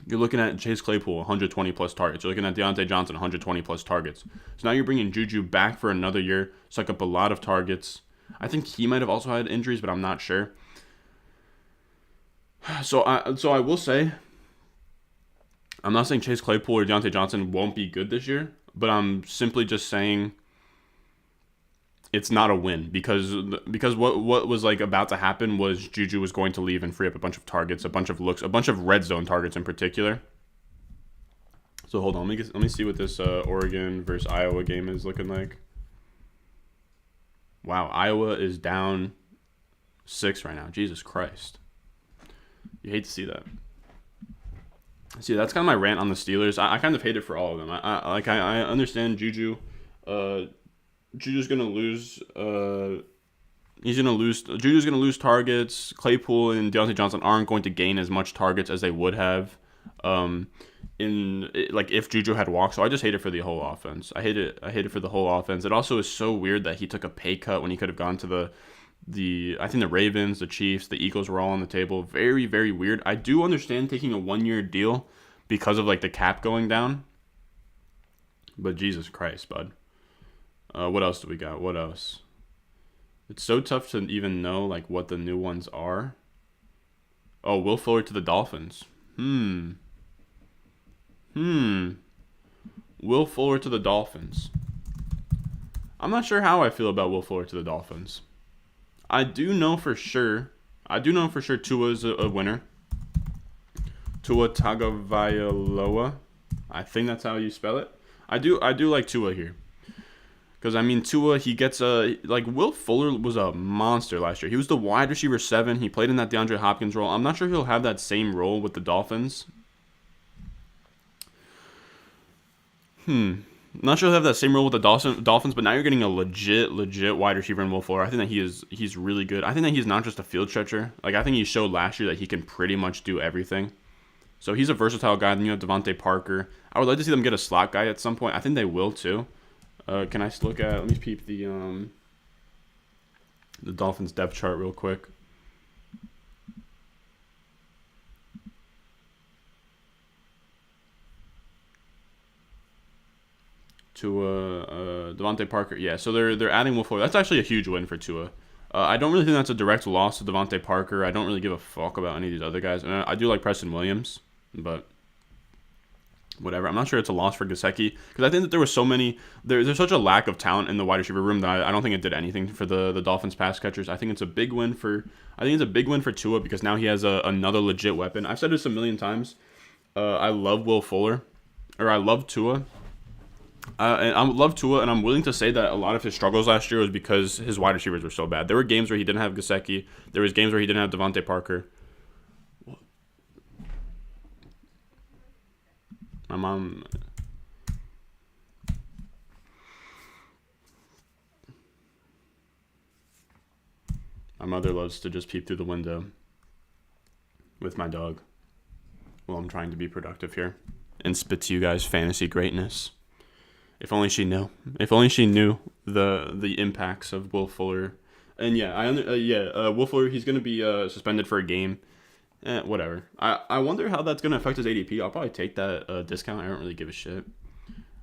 You're looking at Chase Claypool, 120 plus targets. You're looking at Deontay Johnson, 120 plus targets. So now you're bringing Juju back for another year, suck up a lot of targets. I think he might have also had injuries, but I'm not sure. So I will say, I'm not saying Chase Claypool or Deontay Johnson won't be good this year, but I'm simply just saying it's not a win because what was like about to happen was Juju was going to leave and free up a bunch of targets, a bunch of looks, a bunch of red zone targets in particular. So hold on, let me see what this Oregon versus Iowa game is looking like. Wow, Iowa is down 6 right now. Jesus Christ, you hate to see that. See, that's kind of my rant on the Steelers. I kind of hate it for all of them. I understand Juju. Juju's gonna lose. Juju's gonna lose targets. Claypool and Deontay Johnson aren't going to gain as much targets as they would have Like if Juju had walked. So I just hate it for the whole offense. I hate it for the whole offense. It also is so weird that he took a pay cut when he could have gone to the I think the Ravens, the Chiefs, the Eagles were all on the table. Very, very weird. I do understand taking a 1-year deal because of like the cap going down. But Jesus Christ, bud. What else do we got? What else? It's so tough to even know like what the new ones are. Oh, Will Fuller to the Dolphins. Will Fuller to the Dolphins. I'm not sure how I feel about Will Fuller to the Dolphins. I do know for sure Tua is a winner. Tua Tagovailoa. I think that's how you spell it. I do like Tua here. Because, I mean, Tua, he gets Will Fuller was a monster last year. He was the wide receiver 7. He played in that DeAndre Hopkins role. I'm not sure he'll have that same role with the Dolphins. Not sure he'll have that same role with the Dolphins, but now you're getting a legit wide receiver in Will Fuller. I think that he's really good. I think that he's not just a field stretcher. Like, I think he showed last year that he can pretty much do everything. So he's a versatile guy. Then you have Devontae Parker. I would like to see them get a slot guy at some point. I think they will too. Can I look at? Let me peep the Dolphins depth chart real quick. Devontae Parker. Yeah, so they're adding Will Fuller. That's actually a huge win for Tua. I don't really think that's a direct loss to Devontae Parker. I don't really give a fuck about any of these other guys. And I do like Preston Williams, but whatever. I'm not sure it's a loss for Gesicki because I think that there was so many. There's such a lack of talent in the wide receiver room that I don't think it did anything for the Dolphins pass catchers. I think it's a big win for Tua because now he has another legit weapon. I've said this a million times. I love Will Fuller, or I love Tua. And I love Tua, and I'm willing to say that a lot of his struggles last year was because his wide receivers were so bad. There were games where he didn't have Gesicki. There was games where he didn't have Devontae Parker. My mom. My mother loves to just peep through the window with my dog while I'm trying to be productive here and spit to you guys fantasy greatness. If only she knew. If only she knew the impacts of Will Fuller. And yeah, Will Fuller, he's going to be suspended for a game. Whatever. I wonder how that's going to affect his ADP. I'll probably take that discount. I don't really give a shit.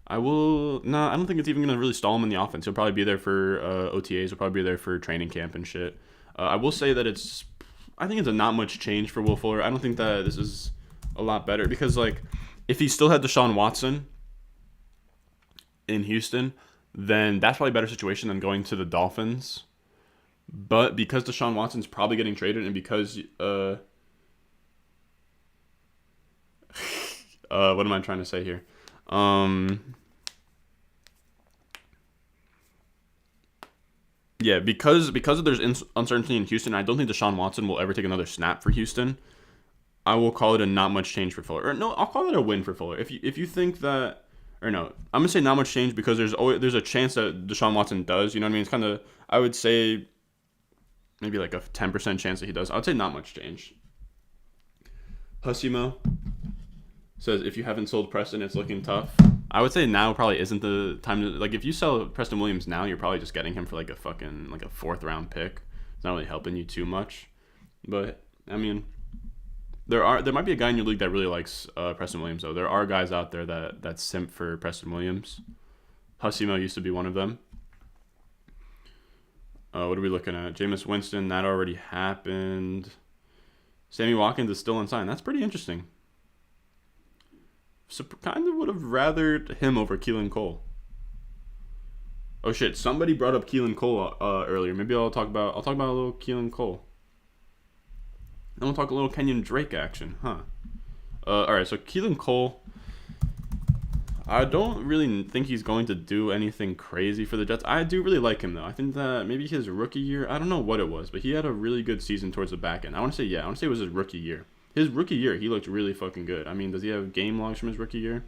I don't think it's even going to really stall him in the offense. He'll probably be there for OTAs. He'll probably be there for training camp and shit. I will say that I think it's a not much change for Will Fuller. I don't think that this is a lot better because, like, if he still had Deshaun Watson in Houston, then that's probably a better situation than going to the Dolphins. But because Deshaun Watson's probably getting traded and because what am I trying to say here? Yeah, because of there's uncertainty in Houston, I don't think Deshaun Watson will ever take another snap for Houston. I will call it a not much change for Fuller. Or no, I'll call it a win for Fuller. If you think that, or no, I'm gonna say not much change because there's a chance that Deshaun Watson does. You know what I mean? It's kind of, I would say maybe like a 10% chance that he does. I would say not much change. Husimo says if you haven't sold Preston, it's looking tough. I would say now probably isn't the time to, like, if you sell Preston Williams now, you're probably just getting him for like a 4th round pick. It's not really helping you too much. But I mean, there might be a guy in your league that really likes Preston Williams though. There are guys out there that simp for Preston Williams. Husimo used to be one of them. What are we looking at? Jameis Winston, that already happened. Sammy Watkins is still unsigned. That's pretty interesting. So kind of would have rathered him over Keelan Cole. Oh shit! Somebody brought up Keelan Cole earlier. Maybe I'll talk about a little Keelan Cole. Then we'll talk a little Kenyon Drake action, huh? All right. So Keelan Cole, I don't really think he's going to do anything crazy for the Jets. I do really like him though. I think that maybe his rookie year, I don't know what it was, but he had a really good season towards the back end. I want to say it was his rookie year. His rookie year, he looked really fucking good. I mean, does he have game logs from his rookie year?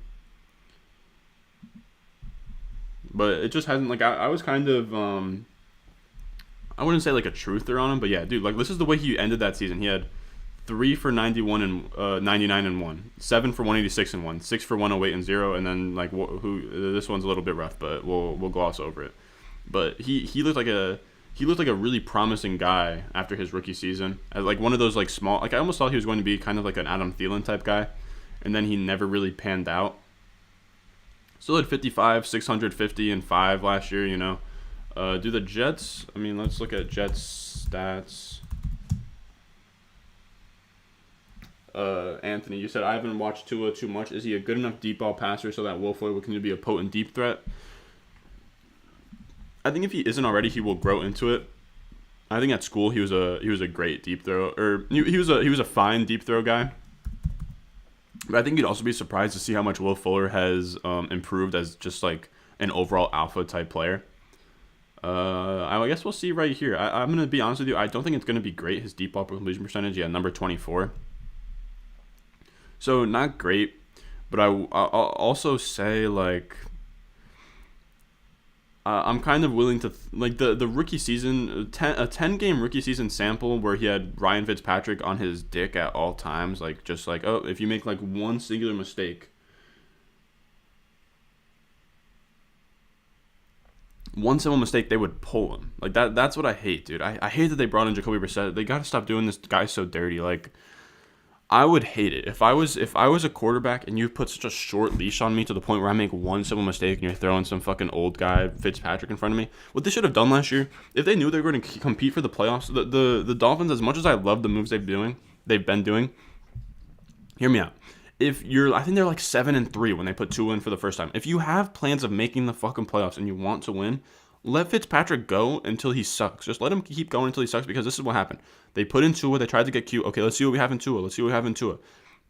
But it just hasn't, like, I was kind of, I wouldn't say like a truther on him, but yeah, dude, like, this is the way he ended that season. He had 3 for 91 and 99 and 1, 7 for 186 and 1, 6 for 108 and 0, and then like this one's a little bit rough, but we'll gloss over it. But he looked like a really promising guy after his rookie season. Like one of those like small, like I almost thought he was going to be kind of like an Adam Thielen type guy, and then he never really panned out. Still had 55, 650, and 5 last year, you know. Do the Jets, I mean, let's look at Jets stats. Anthony, you said I haven't watched Tua too much. Is he a good enough deep ball passer so that Will Fuller will continue to be a potent deep threat? I think if he isn't already, he will grow into it. I think at school he was a great deep throw, or he was a fine deep throw guy. But I think you'd also be surprised to see how much Will Fuller has improved as just like an overall alpha type player. I guess we'll see right here. I'm gonna be honest with you. I don't think it's gonna be great. His deep ball completion percentage, number 24. So not great, but I'll also say like I'm kind of willing to like the rookie season, a 10-game rookie season sample where he had Ryan Fitzpatrick on his dick at all times, like just like, oh, if you make like one singular mistake, one simple mistake, they would pull him. Like that's what I hate, dude. I hate that they brought in Jacoby Brissett. They got to stop doing this guy so dirty. Like I would hate it if I was a quarterback and you put such a short leash on me to the point where I make one simple mistake and you're throwing some fucking old guy Fitzpatrick in front of me. What they should have done last year, if they knew they were going to compete for the playoffs, the Dolphins, as much as I love the moves they've been doing. Hear me out. I think they're like 7-3 when they put Tua in for the first time. If you have plans of making the fucking playoffs and you want to win, let Fitzpatrick go until he sucks. Just let him keep going until he sucks, because this is what happened. They put in Tua. They tried to get cute. Okay, let's see what we have in Tua.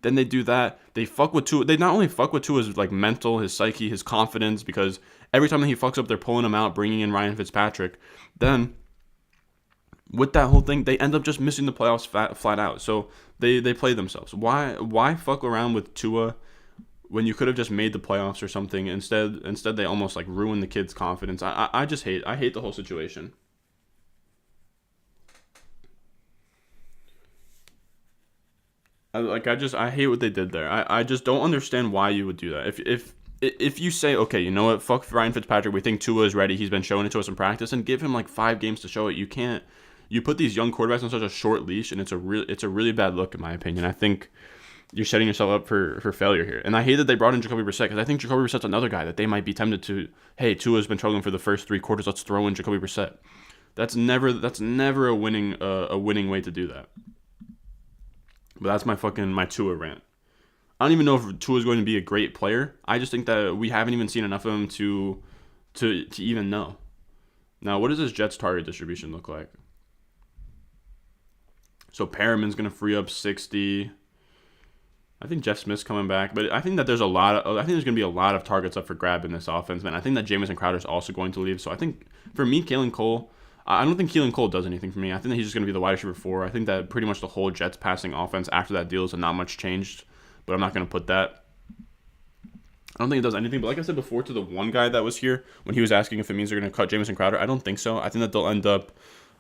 Then they do that. They fuck with Tua. They not only fuck with Tua's like mental, his psyche, his confidence, because every time that he fucks up, they're pulling him out, bringing in Ryan Fitzpatrick. Then with that whole thing, they end up just missing the playoffs flat out. So they play themselves. Why fuck around with Tua when you could have just made the playoffs or something? Instead they almost like ruin the kid's confidence. I hate the whole situation. I hate what they did there. I just don't understand why you would do that. If you say, okay, you know what, fuck Ryan Fitzpatrick, we think Tua is ready, he's been showing it to us in practice, and give him like 5 games to show it. You can't. You put these young quarterbacks on such a short leash, and it's a really bad look in my opinion. I think you're setting yourself up for failure here. And I hate that they brought in Jacoby Brissett, because I think Jacoby Brissett's another guy that they might be tempted to, hey, Tua's been struggling for the first 3 quarters, let's throw in Jacoby Brissett. That's never a winning way to do that. But that's my Tua rant. I don't even know if Tua is going to be a great player. I just think that we haven't even seen enough of him to even know. Now, what does this Jets target distribution look like? So Perriman's going to free up 60. I think Jeff Smith's coming back, but I think that there's going to be a lot of targets up for grab in this offense, man. I think that Jamison Crowder's also going to leave. So I think for me, Keelan Cole, I don't think Keelan Cole does anything for me. I think that he's just going to be the wide receiver 4. I think that pretty much the whole Jets passing offense after that deal is not much changed, but I'm not going to put that. I don't think it does anything, but like I said before to the one guy that was here, when he was asking if it means they're going to cut Jamison Crowder, I don't think so. I think that they'll end up,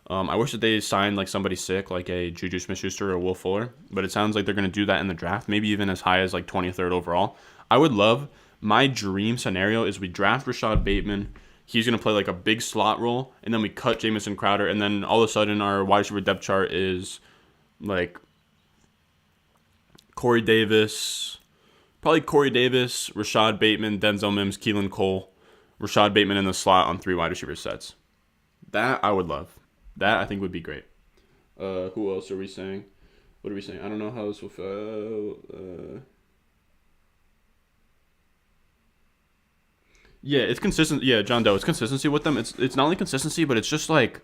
I wish that they signed like somebody sick, like a Juju Smith-Schuster or Will Fuller, but it sounds like they're going to do that in the draft, maybe even as high as like 23rd overall. I would love, my dream scenario is we draft Rashad Bateman, he's going to play like a big slot role, and then we cut Jamison Crowder, and then all of a sudden our wide receiver depth chart is like Corey Davis, Rashad Bateman, Denzel Mims, Keelan Cole, Rashad Bateman in the slot on 3 wide receiver sets. That I would love. That I think would be great. Who else are we saying? What are we saying? I don't know how this will. Yeah, it's consistent. Yeah, John Doe, it's consistency with them. It's not only consistency, but it's just like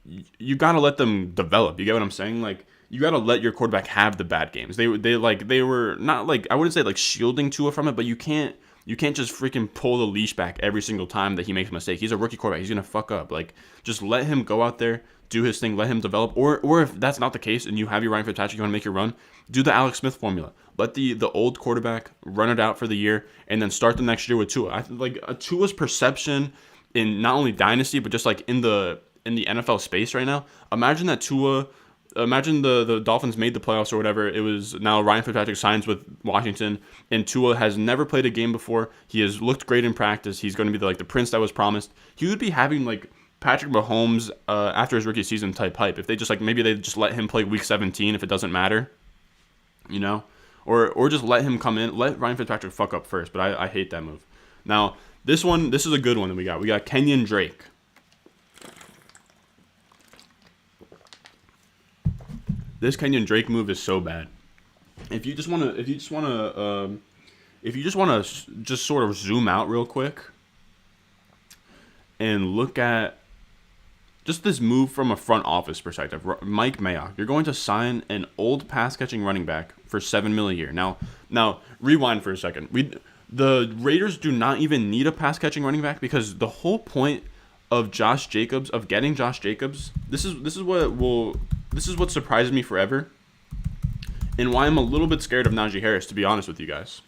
you gotta let them develop. You get what I'm saying? Like you gotta let your quarterback have the bad games. They were not like, I wouldn't say like shielding Tua from it, but you can't just freaking pull the leash back every single time that he makes a mistake. He's a rookie quarterback. He's gonna fuck up. Like just let him go out there, do his thing, let him develop. Or if that's not the case and you have your Ryan Fitzpatrick, you want to make your run, do the Alex Smith formula. Let the old quarterback run it out for the year and then start the next year with Tua. I think like Tua's perception in not only Dynasty but just like in the NFL space right now. Imagine that Tua imagine the Dolphins made the playoffs or whatever. It was now Ryan Fitzpatrick signs with Washington, and Tua has never played a game before. He has looked great in practice. He's going to be the prince that was promised. He would be having like Patrick Mahomes after his rookie season type hype. If they just maybe they just let him play week 17 if it doesn't matter, or just let him come in, let Ryan Fitzpatrick fuck up first. But I hate that move. Now this is a good one that we got. We got Kenyon Drake. This Kenyon Drake move is so bad. If you just want to just sort of zoom out real quick and look at just this move from a front office perspective. Mike Mayock, you're going to sign an old pass catching running back for $7 million a year. Now rewind for a second. The Raiders do not even need a pass catching running back because the whole point of getting Josh Jacobs, this is what surprises me forever, and why I'm a little bit scared of Najee Harris, to be honest with you guys.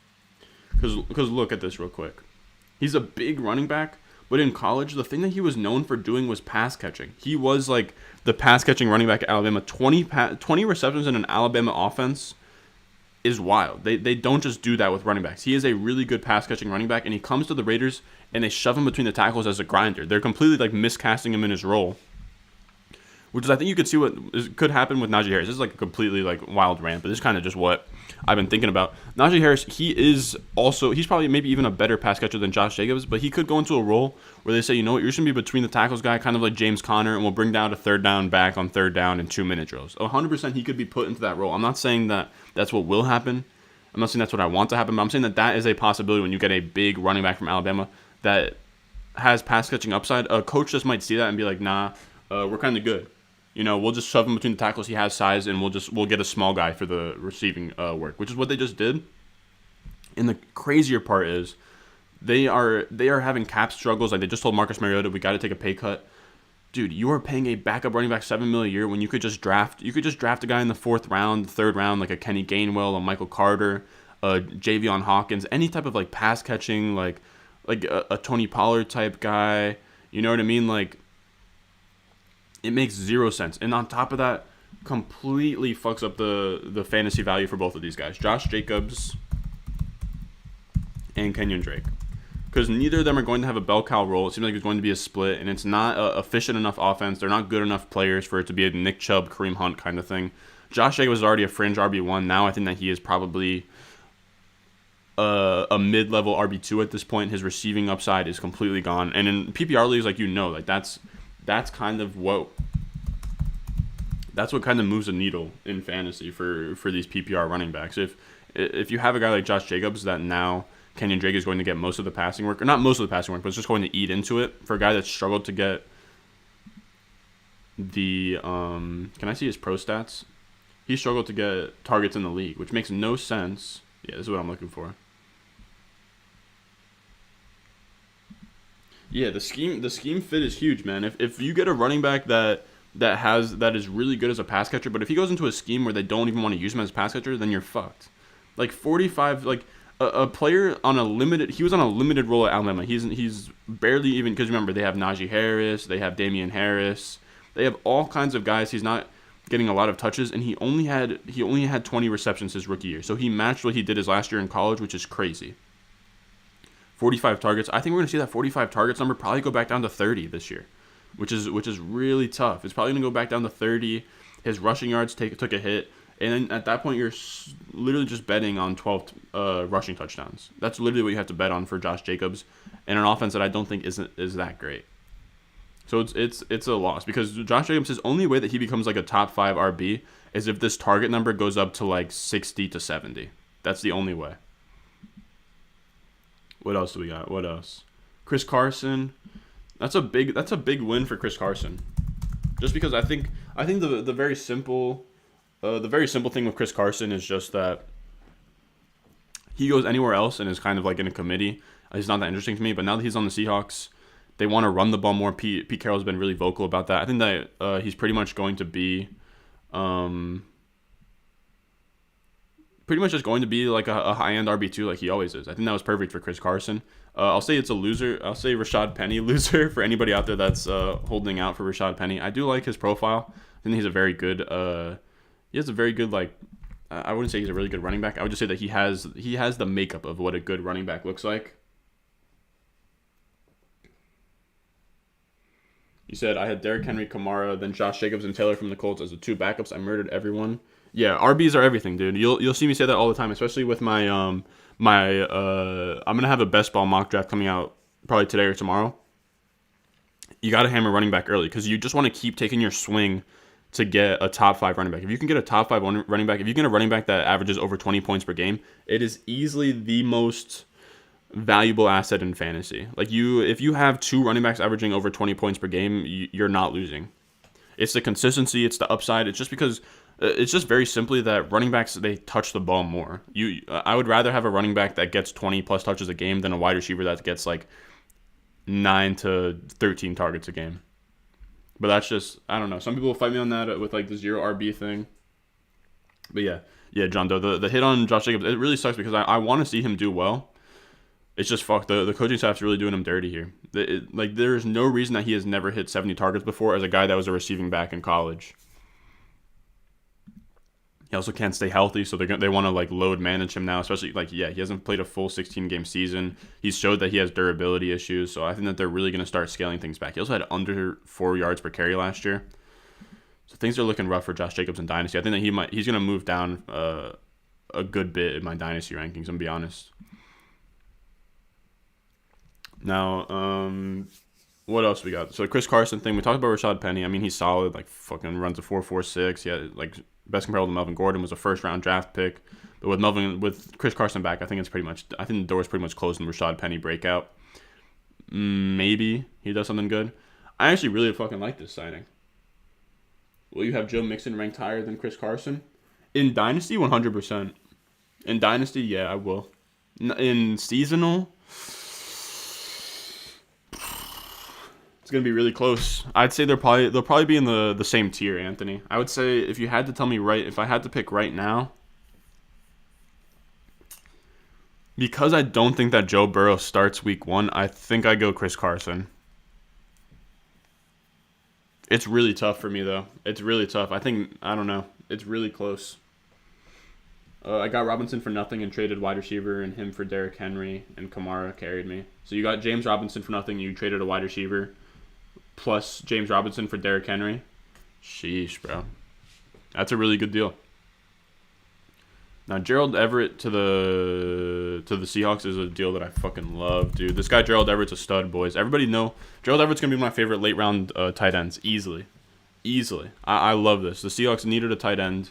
Because look at this real quick. He's a big running back, but in college, the thing that he was known for doing was pass catching. He was like the pass catching running back at Alabama. 20 receptions in an Alabama offense is wild. They don't just do that with running backs. He is a really good pass catching running back, and he comes to the Raiders and they shove him between the tackles as a grinder. They're completely miscasting him in his role. Which is, I think you could see what could happen with Najee Harris. This is a completely wild rant, but this is kind of just what I've been thinking about. Najee Harris, he's probably maybe even a better pass catcher than Josh Jacobs, but he could go into a role where they say, you know what, you're just going to be between the tackles guy, kind of like James Conner, and we'll bring down a third down back on third down in 2-minute drills. 100% he could be put into that role. I'm not saying that that's what will happen. I'm not saying that's what I want to happen, but I'm saying that is a possibility when you get a big running back from Alabama that has pass catching upside. A coach just might see that and be like, nah, we're kind of good. We'll just shove him between the tackles. He has size, and we'll get a small guy for the receiving work, which is what they just did. And the crazier part is they are having cap struggles. They just told Marcus Mariota, we got to take a pay cut. Dude, you are paying a backup running back $7 million a year when you could just draft a guy in the 4th round, 3rd round, like a Kenny Gainwell, a Michael Carter, a Javion Hawkins, any type of pass catching, like a Tony Pollard type guy. You know what I mean? It makes zero sense. And on top of that, completely fucks up the fantasy value for both of these guys. Josh Jacobs and Kenyon Drake. Because neither of them are going to have a bell cow role. It seems like it's going to be a split, and it's not a efficient enough offense. They're not good enough players for it to be a Nick Chubb, Kareem Hunt kind of thing. Josh Jacobs is already a fringe RB1. Now I think that he is probably a mid-level RB2 at this point. His receiving upside is completely gone. And in PPR leagues, that's kind of what kind of moves the needle in fantasy for these PPR running backs. If you have a guy like Josh Jacobs that now Kenyon Drake is going to get most of the passing work, or not most of the passing work, but it's just going to eat into it. For a guy that struggled to get the can I see his pro stats? He struggled to get targets in the league, which makes no sense. Yeah, this is what I'm looking for. Yeah, the scheme fit is huge, man. If you get a running back that is really good as a pass catcher, but if he goes into a scheme where they don't even want to use him as a pass catcher, then you're fucked. 45, a player on a limited, he was on a limited role at Alabama. He's barely even, because remember, they have Najee Harris, they have Damian Harris, they have all kinds of guys. He's not getting a lot of touches, and he only had 20 receptions his rookie year. So he matched what he did his last year in college, which is crazy. 45 targets. I think we're going to see that 45 targets number probably go back down to 30 this year, which is really tough. It's probably going to go back down to 30. His rushing yards took a hit, and then at that point you're literally just betting on 12 rushing touchdowns. That's literally what you have to bet on for Josh Jacobs, and an offense that I don't think is that great. So it's a loss, because Josh Jacobs, his only way that he becomes a top 5 RB is if this target number goes up to 60 to 70. That's the only way. What else do we got? What else? Chris Carson. That's a big win for Chris Carson. Just because I think the very simple thing with Chris Carson is just that he goes anywhere else and is kind of in a committee. He's not that interesting to me, but now that he's on the Seahawks, they want to run the ball more. Pete Carroll's been really vocal about that. I think that he's pretty much going to be pretty much just going to be like a high-end RB2 like he always is. I think that was perfect for Chris Carson. I'll say it's a loser. I'll say Rashad Penny loser for anybody out there that's holding out for Rashad Penny. I do like his profile. I think he's a very good he has a very good, like, I wouldn't say he's a really good running back. I would just say that he has the makeup of what a good running back looks like. You said I had Derrick Henry, Kamara, then Josh Jacobs and Taylor from the Colts as the 2 backups. I murdered everyone. Yeah, RBs are everything, dude. You'll see me say that all the time, especially with my I'm gonna have a best ball mock draft coming out probably today or tomorrow. You gotta hammer running back early because you just want to keep taking your swing to get a top 5 running back. If you can get a top 5 running back, if you get a running back that averages over 20 points per game, it is easily the most valuable asset in fantasy. Like if you have 2 running backs averaging over 20 points per game, you're not losing. It's the consistency, it's the upside. It's just because it's just very simply that running backs, they touch the ball more. I would rather have a running back that gets 20 plus touches a game than a wide receiver that gets like 9 to 13 targets a game. But that's just, I don't know. Some people fight me on that with like the 0 RB thing. But yeah, John Doe, the hit on Josh Jacobs, it really sucks because I want to see him do well. It's just fuck. The coaching staff's really doing him dirty here. There's no reason that he has never hit 70 targets before as a guy that was a receiving back in college. He also can't stay healthy, so they want to like load manage him now. Especially he hasn't played a full 16-game season. He's showed that he has durability issues, so I think that they're really going to start scaling things back. He also had under 4 yards per carry last year, so things are looking rough for Josh Jacobs in Dynasty. I think that he's going to move down a good bit in my Dynasty rankings. I'm gonna be honest. Now, what else we got? So the Chris Carson thing. We talked about Rashad Penny. I mean, he's solid. Like fucking runs a 4.46. Yeah, like best comparable to Melvin Gordon, was a first-round draft pick. But with Chris Carson back, I think the door's pretty much closed in Rashad Penny breakout. Maybe he does something good. I actually really fucking like this signing. Will you have Joe Mixon ranked higher than Chris Carson? In Dynasty, 100%. In Dynasty, yeah, I will. In seasonal, it's gonna be really close. I'd say they'll probably be in the same tier, Anthony. I would say if I had to pick right now, because I don't think that Joe Burrow starts week 1, I think I go Chris Carson. It's really tough for me though. It's really tough. I don't know. It's really close. I got Robinson for nothing and traded wide receiver and him for Derrick Henry, and Kamara carried me. So you got James Robinson for nothing. You traded a wide receiver plus James Robinson for Derrick Henry. Sheesh, bro. That's a really good deal. Now, Gerald Everett to the Seahawks is a deal that I fucking love, dude. This guy, Gerald Everett's a stud, boys. Everybody know Gerald Everett's going to be my favorite late-round tight ends, easily. I love this. The Seahawks needed a tight end.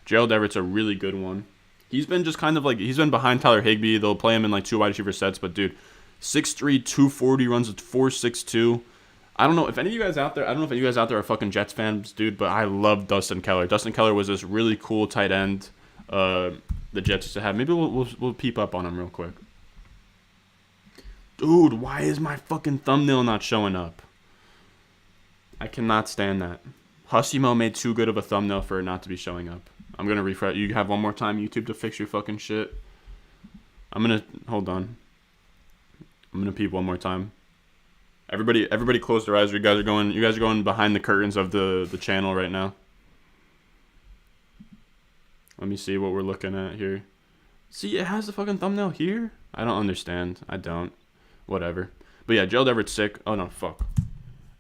Gerald Everett's a really good one. He's been just kind of like, he's been behind Tyler Higbee. They'll play him in like 2 wide receiver sets, but dude, 6'3", 240, runs a 4.62. I don't know if any of you guys out there are fucking Jets fans, dude, but I love Dustin Keller. Dustin Keller was this really cool tight end the Jets used to have. Maybe we'll peep up on him real quick. Dude, why is my fucking thumbnail not showing up? I cannot stand that. Hussimo made too good of a thumbnail for it not to be showing up. I'm going to refresh. You have one more time, YouTube, to fix your fucking shit. Hold on. I'm going to peep one more time. Everybody close their eyes. You guys are going behind the curtains of the channel right now. Let me see what we're looking at here. See, it has the fucking thumbnail here? I don't understand. I don't. Whatever. But yeah, Gerald Everett's sick. Oh no, fuck.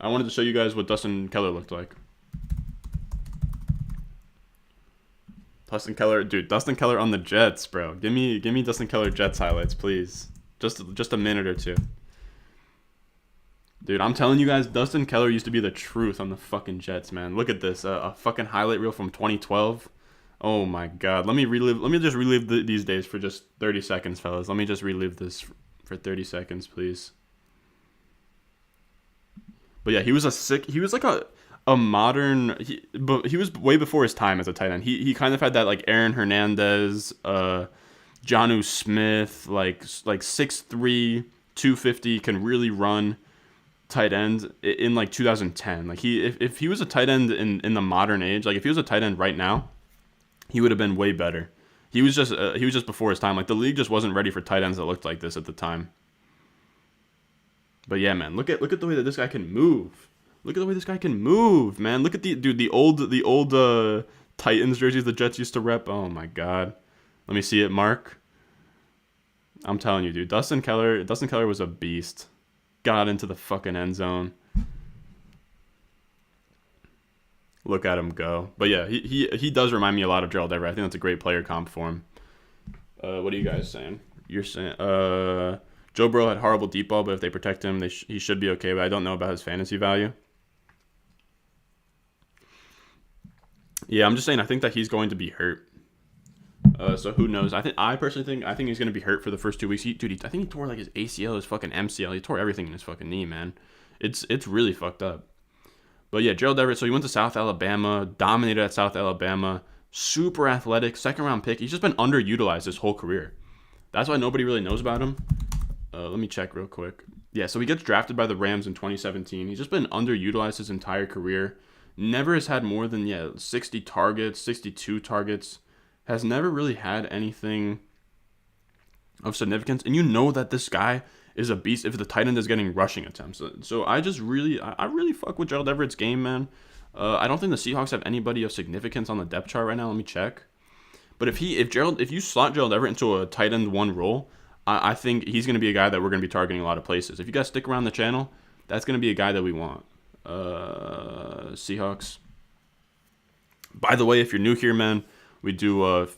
I wanted to show you guys what Dustin Keller looked like. Dustin Keller on the Jets, bro. Give me Dustin Keller Jets highlights, please. Just a minute or two. Dude, I'm telling you guys, Dustin Keller used to be the truth on the fucking Jets, man. Look at this, a fucking highlight reel from 2012. Oh my god. Let me just relive these days for just 30 seconds, fellas. Let me just relive this for 30 seconds, please. But yeah, he was like a modern, but he was way before his time as a tight end. He kind of had that like Aaron Hernandez, Jonnu Smith, like 6'3", 250, can really run tight end in like 2010. Like if he was a tight end in the modern age, like if he was a tight end right now, he would have been way better. he was just before his time. Like, the league just wasn't ready for tight ends that looked like this at the time. But yeah, man, look at the way that this guy can move. Look at the way this guy can move, man. Look at the old Titans jerseys the Jets used to rep. Oh my god. Let me see it, Mark. I'm telling you, dude. Dustin Keller was a beast. Got into the fucking end zone. Look at him go. But yeah, he does remind me a lot of Gerald Everett. I think that's a great player comp for him. What are you guys saying? You're saying Joe Burrow had horrible deep ball, but if they protect him, he should be okay. But I don't know about his fantasy value. Yeah, I'm just saying I think that he's going to be hurt. So who knows? I personally think he's going to be hurt for the first 2 weeks. I think he tore like his ACL, his fucking MCL. He tore everything in his fucking knee, man. It's really fucked up. But yeah, Gerald Everett. So he went to South Alabama, dominated at South Alabama, super athletic, second round pick. He's just been underutilized his whole career. That's why nobody really knows about him. Let me check real quick. Yeah, so he gets drafted by the Rams in 2017. He's just been underutilized his entire career. Never has had more than 60 targets, 62 targets. Has never really had anything of significance. And you know that this guy is a beast if the tight end is getting rushing attempts. So I really fuck with Gerald Everett's game, man. I don't think the Seahawks have anybody of significance on the depth chart right now. Let me check. But if you slot Gerald Everett into a tight end 1 role, I think he's going to be a guy that we're going to be targeting a lot of places. If you guys stick around the channel, that's going to be a guy that we want. Seahawks. By the way, if you're new here, man, we do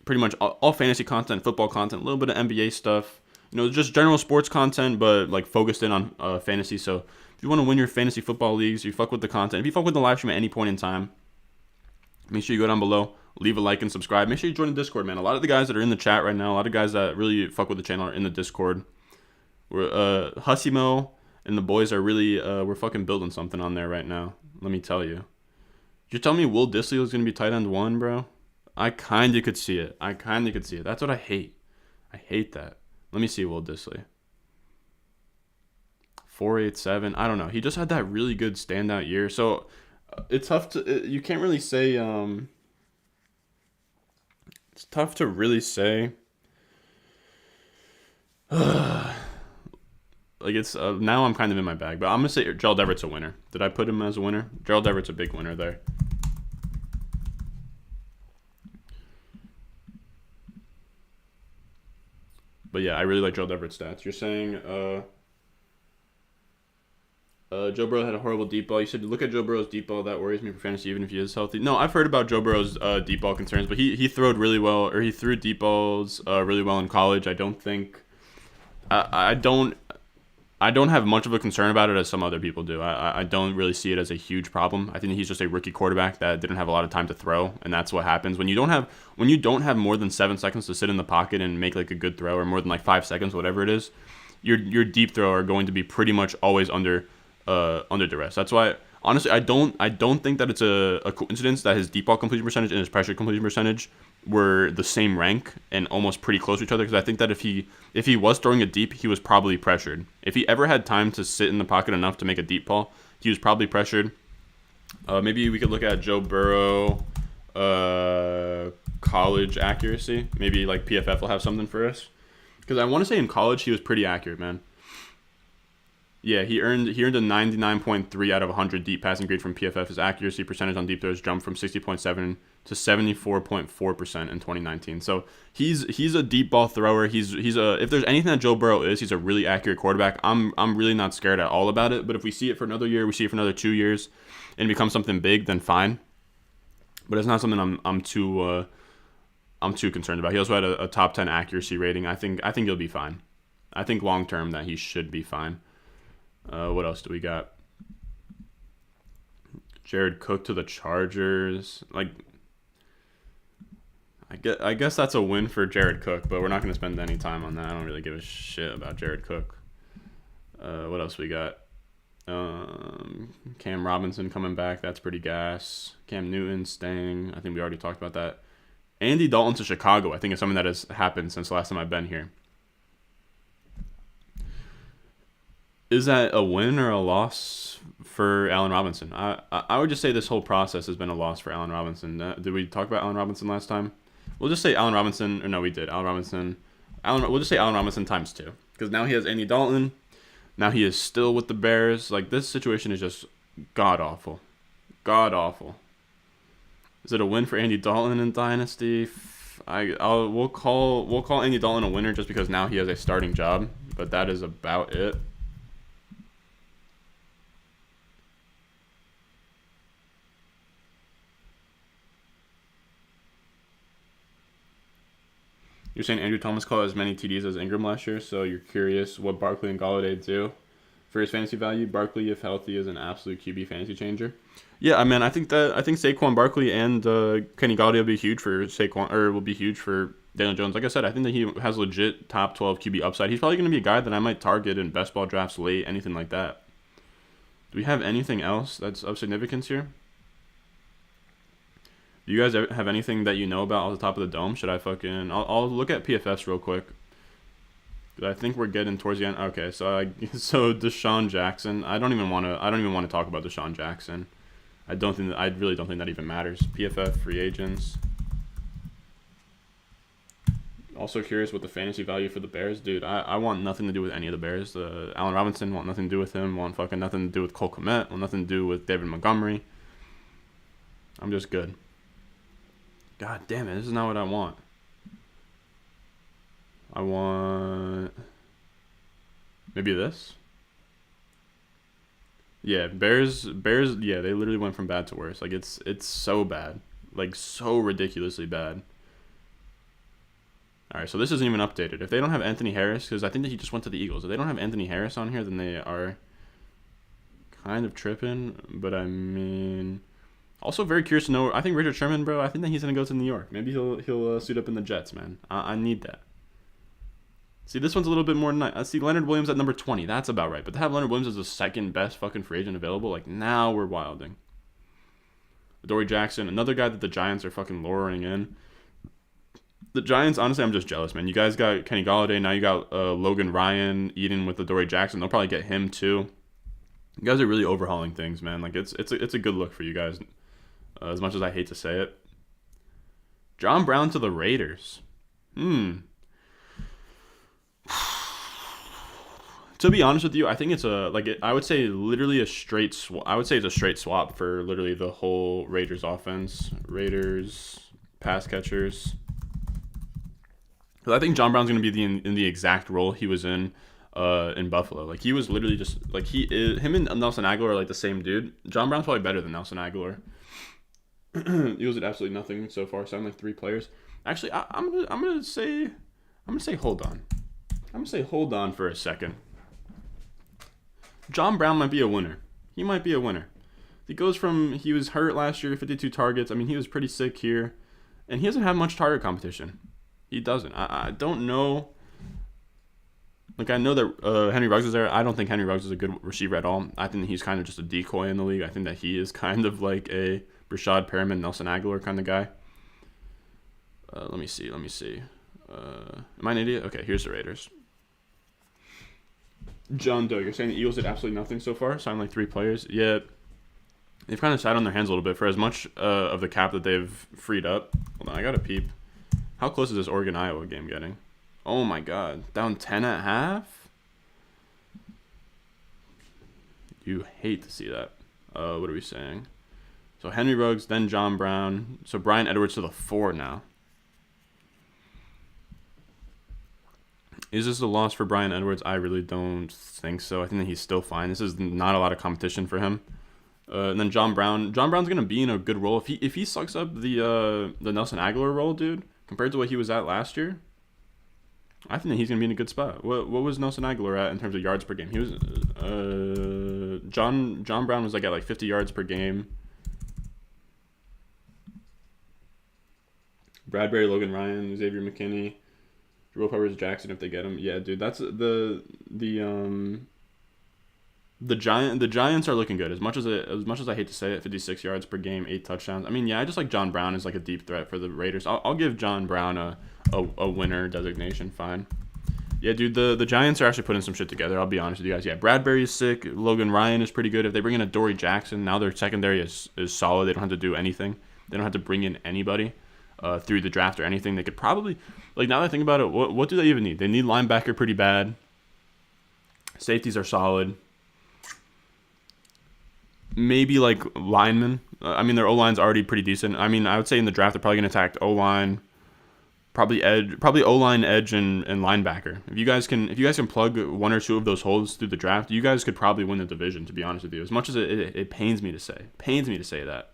pretty much all fantasy content, football content, a little bit of NBA stuff. Just general sports content, but like focused in on fantasy. So if you want to win your fantasy football leagues, you fuck with the content. If you fuck with the live stream at any point in time, make sure you go down below, leave a like and subscribe. Make sure you join the Discord, man. A lot of the guys that are in the chat right now, a lot of guys that really fuck with the channel are in the Discord. We're Hussimo and the boys are really we're fucking building something on there right now. Let me tell you. You're telling me Will Dissly was gonna be tight end 1, bro? I kinda could see it. That's what I hate. I hate that. Let me see Will Dissly. 4.87. I don't know. He just had that really good standout year. So it's tough to. You can't really say. It's tough to really say. Like it's now I'm kind of in my bag, but I'm gonna say Gerald Everett's a winner. Did I put him as a winner? Gerald Everett's a big winner there. But yeah, I really like Gerald Everett's stats. You're saying Joe Burrow had a horrible deep ball. You said look at Joe Burrow's deep ball. That worries me for fantasy, even if he is healthy. No, I've heard about Joe Burrow's deep ball concerns, but he throwed really well, or he threw deep balls really well in college. I don't think I don't have much of a concern about it as some other people do. I don't really see it as a huge problem. I think he's just a rookie quarterback that didn't have a lot of time to throw, and that's what happens when you don't have more than 7 seconds to sit in the pocket and make like a good throw, or more than like 5 seconds, whatever it is. Your deep throw are going to be pretty much always under duress. That's why honestly I don't think that it's a coincidence that his deep ball completion percentage and his pressure completion percentage were the same rank and almost pretty close to each other, because I think that if he was throwing it deep, he was probably pressured. If he ever had time to sit in the pocket enough to make a deep ball, he was probably pressured. Maybe we could look at Joe Burrow college accuracy. Maybe like PFF will have something for us, because I want to say in college he was pretty accurate, man. Yeah, he earned a 99.3 out of 100 deep passing grade from PFF. His accuracy percentage on deep throws jumped from 60.7 to 74.4% in 2019. So he's a deep ball thrower. He's a, if there's anything that Joe Burrow is, he's a really accurate quarterback. I'm really not scared at all about it. But if we see it for another year, we see it for another 2 years, and it becomes something big, then fine. But it's not something I'm too concerned about. He also had a top 10 accuracy rating. I think he'll be fine. I think long term that he should be fine. What else do we got? Jared Cook to the Chargers. Like, I guess that's a win for Jared Cook, but we're not going to spend any time on that. I don't really give a shit about Jared Cook. What else we got? Cam Robinson coming back. That's pretty gas. Cam Newton staying. I think we already talked about that. Andy Dalton to Chicago. I think it's something that has happened since the last time I've been here. Is that a win or a loss for Allen Robinson? I would just say this whole process has been a loss for Allen Robinson. Did we talk about Allen Robinson last time? We'll just say Allen Robinson. Or no, we did Allen Robinson. We'll just say Allen Robinson times 2 because now he has Andy Dalton. Now he is still with the Bears. Like, this situation is just god awful. God awful. Is it a win for Andy Dalton in Dynasty? We'll call Andy Dalton a winner just because now he has a starting job, but that is about it. You're saying Andrew Thomas caught as many TDs as Ingram last year, so you're curious what Barkley and Golladay do for his fantasy value. Barkley, if healthy, is an absolute QB fantasy changer. Yeah, I mean, I think Saquon Barkley and Kenny Golladay will be huge for Saquon, or will be huge for Daniel Jones. Like I said, I think that he has legit top 12 QB upside. He's probably going to be a guy that I might target in best ball drafts late, anything like that. Do we have anything else that's of significance here? Do you guys have anything that you know about off the top of the dome? Should I I'll look at PFFs real quick. I think we're getting towards the end. Okay, so Deshaun Jackson. I don't even want to talk about Deshaun Jackson. I really don't think that even matters. PFF free agents. Also curious what the fantasy value for the Bears, dude. I want nothing to do with any of the Bears. Allen Robinson, want nothing to do with him. Want fucking nothing to do with Cole Kmet. Want nothing to do with David Montgomery. I'm just good. God damn it, this is not what I want. I want maybe this. Yeah, Bears. Yeah, they literally went from bad to worse. Like it's so bad, like so ridiculously bad. All right, so this isn't even updated. If they don't have Anthony Harris, because I think that he just went to the Eagles. If they don't have Anthony Harris on here, then they are kind of tripping. But I mean, also very curious to know. I think Richard Sherman, bro. I think that he's gonna go to New York. Maybe he'll suit up in the Jets, man. I need that. See, this one's a little bit more nice. I see Leonard Williams at number 20. That's about right. But to have Leonard Williams as the second best fucking free agent available, like, now we're wilding. Adoree Jackson, another guy that the Giants are fucking lowering in. The Giants, honestly, I'm just jealous, man. You guys got Kenny Golladay. Now you got Logan Ryan eating with Adoree Jackson. They'll probably get him, too. You guys are really overhauling things, man. Like, it's a good look for you guys, as much as I hate to say it. John Brown to the Raiders. To be honest with you, I think it's I would say literally a straight swap. I would say it's a straight swap for literally the whole Raiders offense. Raiders pass catchers. Because I think John Brown's going to be in the exact role he was in Buffalo. Like, he was literally just like him and Nelson Aguilar are like the same dude. John Brown's probably better than Nelson Aguilar. Eagles did absolutely nothing so far. Sound like 3 players. Actually, I'm gonna say hold on. I'm gonna say hold on for a second. John Brown might be a winner. He might be a winner. He was hurt last year, 52 targets. I mean, he was pretty sick here, and he doesn't have much target competition. He doesn't. I don't know. Like, I know that Henry Ruggs is there. I don't think Henry Ruggs is a good receiver at all. I think he's kind of just a decoy in the league. I think that he is kind of like a Rashad Perriman, Nelson Aguilar kind of guy. Let me see. Am I an idiot? Okay, here's the Raiders. John Doe, you're saying the Eagles did absolutely nothing so far? Signed like 3 players? Yeah. They've kind of sat on their hands a little bit for as much of the cap that they've freed up. Hold on, I got to peep. How close is this Oregon-Iowa game getting? Oh my god. Down 10 at half? You hate to see that. What are we saying? So Henry Ruggs, then John Brown. So Brian Edwards to the 4 now. Is this a loss for Brian Edwards? I really don't think so. I think that he's still fine. This is not a lot of competition for him. And then John Brown. John Brown's gonna be in a good role. If he sucks up the Nelson Aguilar role, dude, compared to what he was at last year, I think that he's gonna be in a good spot. What was Nelson Aguilar at in terms of yards per game? He was John Brown was at 50 yards per game. Bradbury, Logan Ryan, Xavier McKinney. Jerome Peppers, Jackson, if they get him. Yeah, dude, that's the Giants are looking good. As much as I hate to say it, 56 yards per game, 8 touchdowns. I mean, yeah, I just like John Brown as like a deep threat for the Raiders. I'll give John Brown a winner designation. Fine. Yeah, dude, the Giants are actually putting some shit together. I'll be honest with you guys. Yeah, Bradbury is sick. Logan Ryan is pretty good. If they bring in Adoree Jackson, now their secondary is solid. They don't have to do anything. They don't have to bring in anybody. through the draft or anything. They could probably, like, now that I think about it, what do they even need? They need linebacker pretty bad. Safeties are solid. Maybe like linemen. I mean, their O-line's already pretty decent. I mean, I would say in the draft they're probably going to attack O-line, probably O-line, edge, and linebacker. If you guys can plug one or two of those holes through the draft, you guys could probably win the division. To be honest with you, as much as it pains me to say that,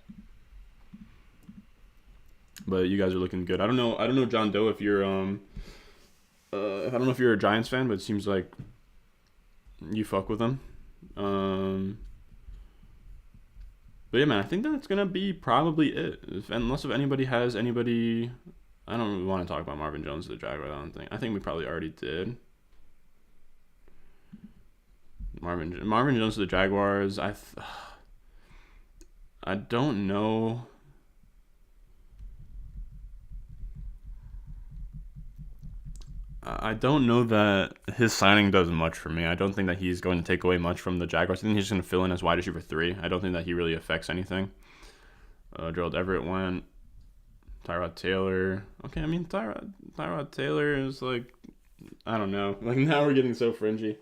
but you guys are looking good. I don't know, John Doe, if you're I don't know if you're a Giants fan, but it seems like you fuck with them. But yeah, man, I think that's gonna be probably it. Unless if anybody has anybody, I don't really want to talk about Marvin Jones to the Jaguars. I think we probably already did. Marvin Jones to the Jaguars. I don't know. I don't know that his signing does much for me. I don't think that he's going to take away much from the Jaguars. I think he's just going to fill in as wide receiver 3. I don't think that he really affects anything. Gerald Everett went. Tyrod Taylor. Okay, I mean, Tyrod Taylor is like, I don't know. Like, now we're getting so fringy.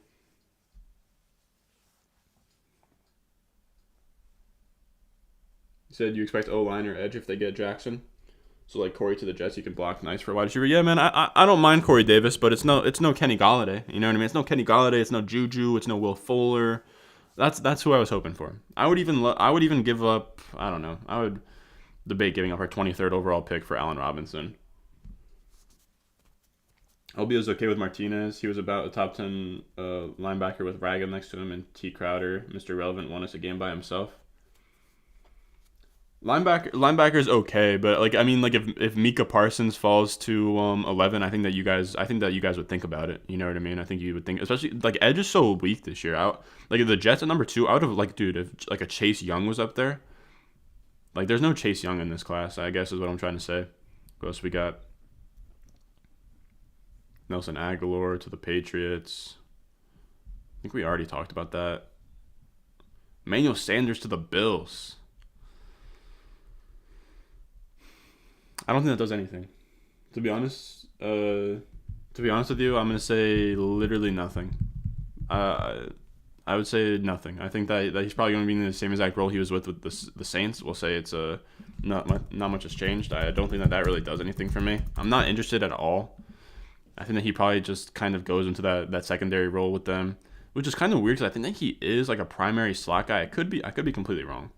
You said you expect O-line or edge if they get Jackson? So like Corey to the Jets, you can block nice for a wide receiver. Yeah, man, I don't mind Corey Davis, but it's no Kenny Golladay. You know what I mean? It's no Kenny Golladay. It's no Juju. It's no Will Fuller. That's who I was hoping for. I would even give up. I don't know. I would debate giving up our 23rd overall pick for Allen Robinson. LB was okay with Martinez. He was about a top 10 linebacker with Ragam next to him, and T. Crowder, Mr. Relevant, won us a game by himself. Linebacker is okay, but like, I mean, like if Micah Parsons falls to 11, I think that you guys would think about it. You know what I mean? I think you would think, especially like edge is so weak this year. Like the Jets at number 2, I would have like, dude, if like a Chase Young was up there. Like there's no Chase Young in this class, I guess is what I'm trying to say. What else we got? Nelson Aguilar to the Patriots. I think we already talked about that. Emmanuel Sanders to the Bills. I don't think that does anything. To be honest with you, I'm gonna say literally nothing. I would say nothing. I think that he's probably gonna be in the same exact role he was with the Saints. We'll say it's not much has changed. I don't think that really does anything for me. I'm not interested at all. I think that he probably just kind of goes into that secondary role with them, which is kind of weird because I think that he is like a primary slot guy. I could be completely wrong.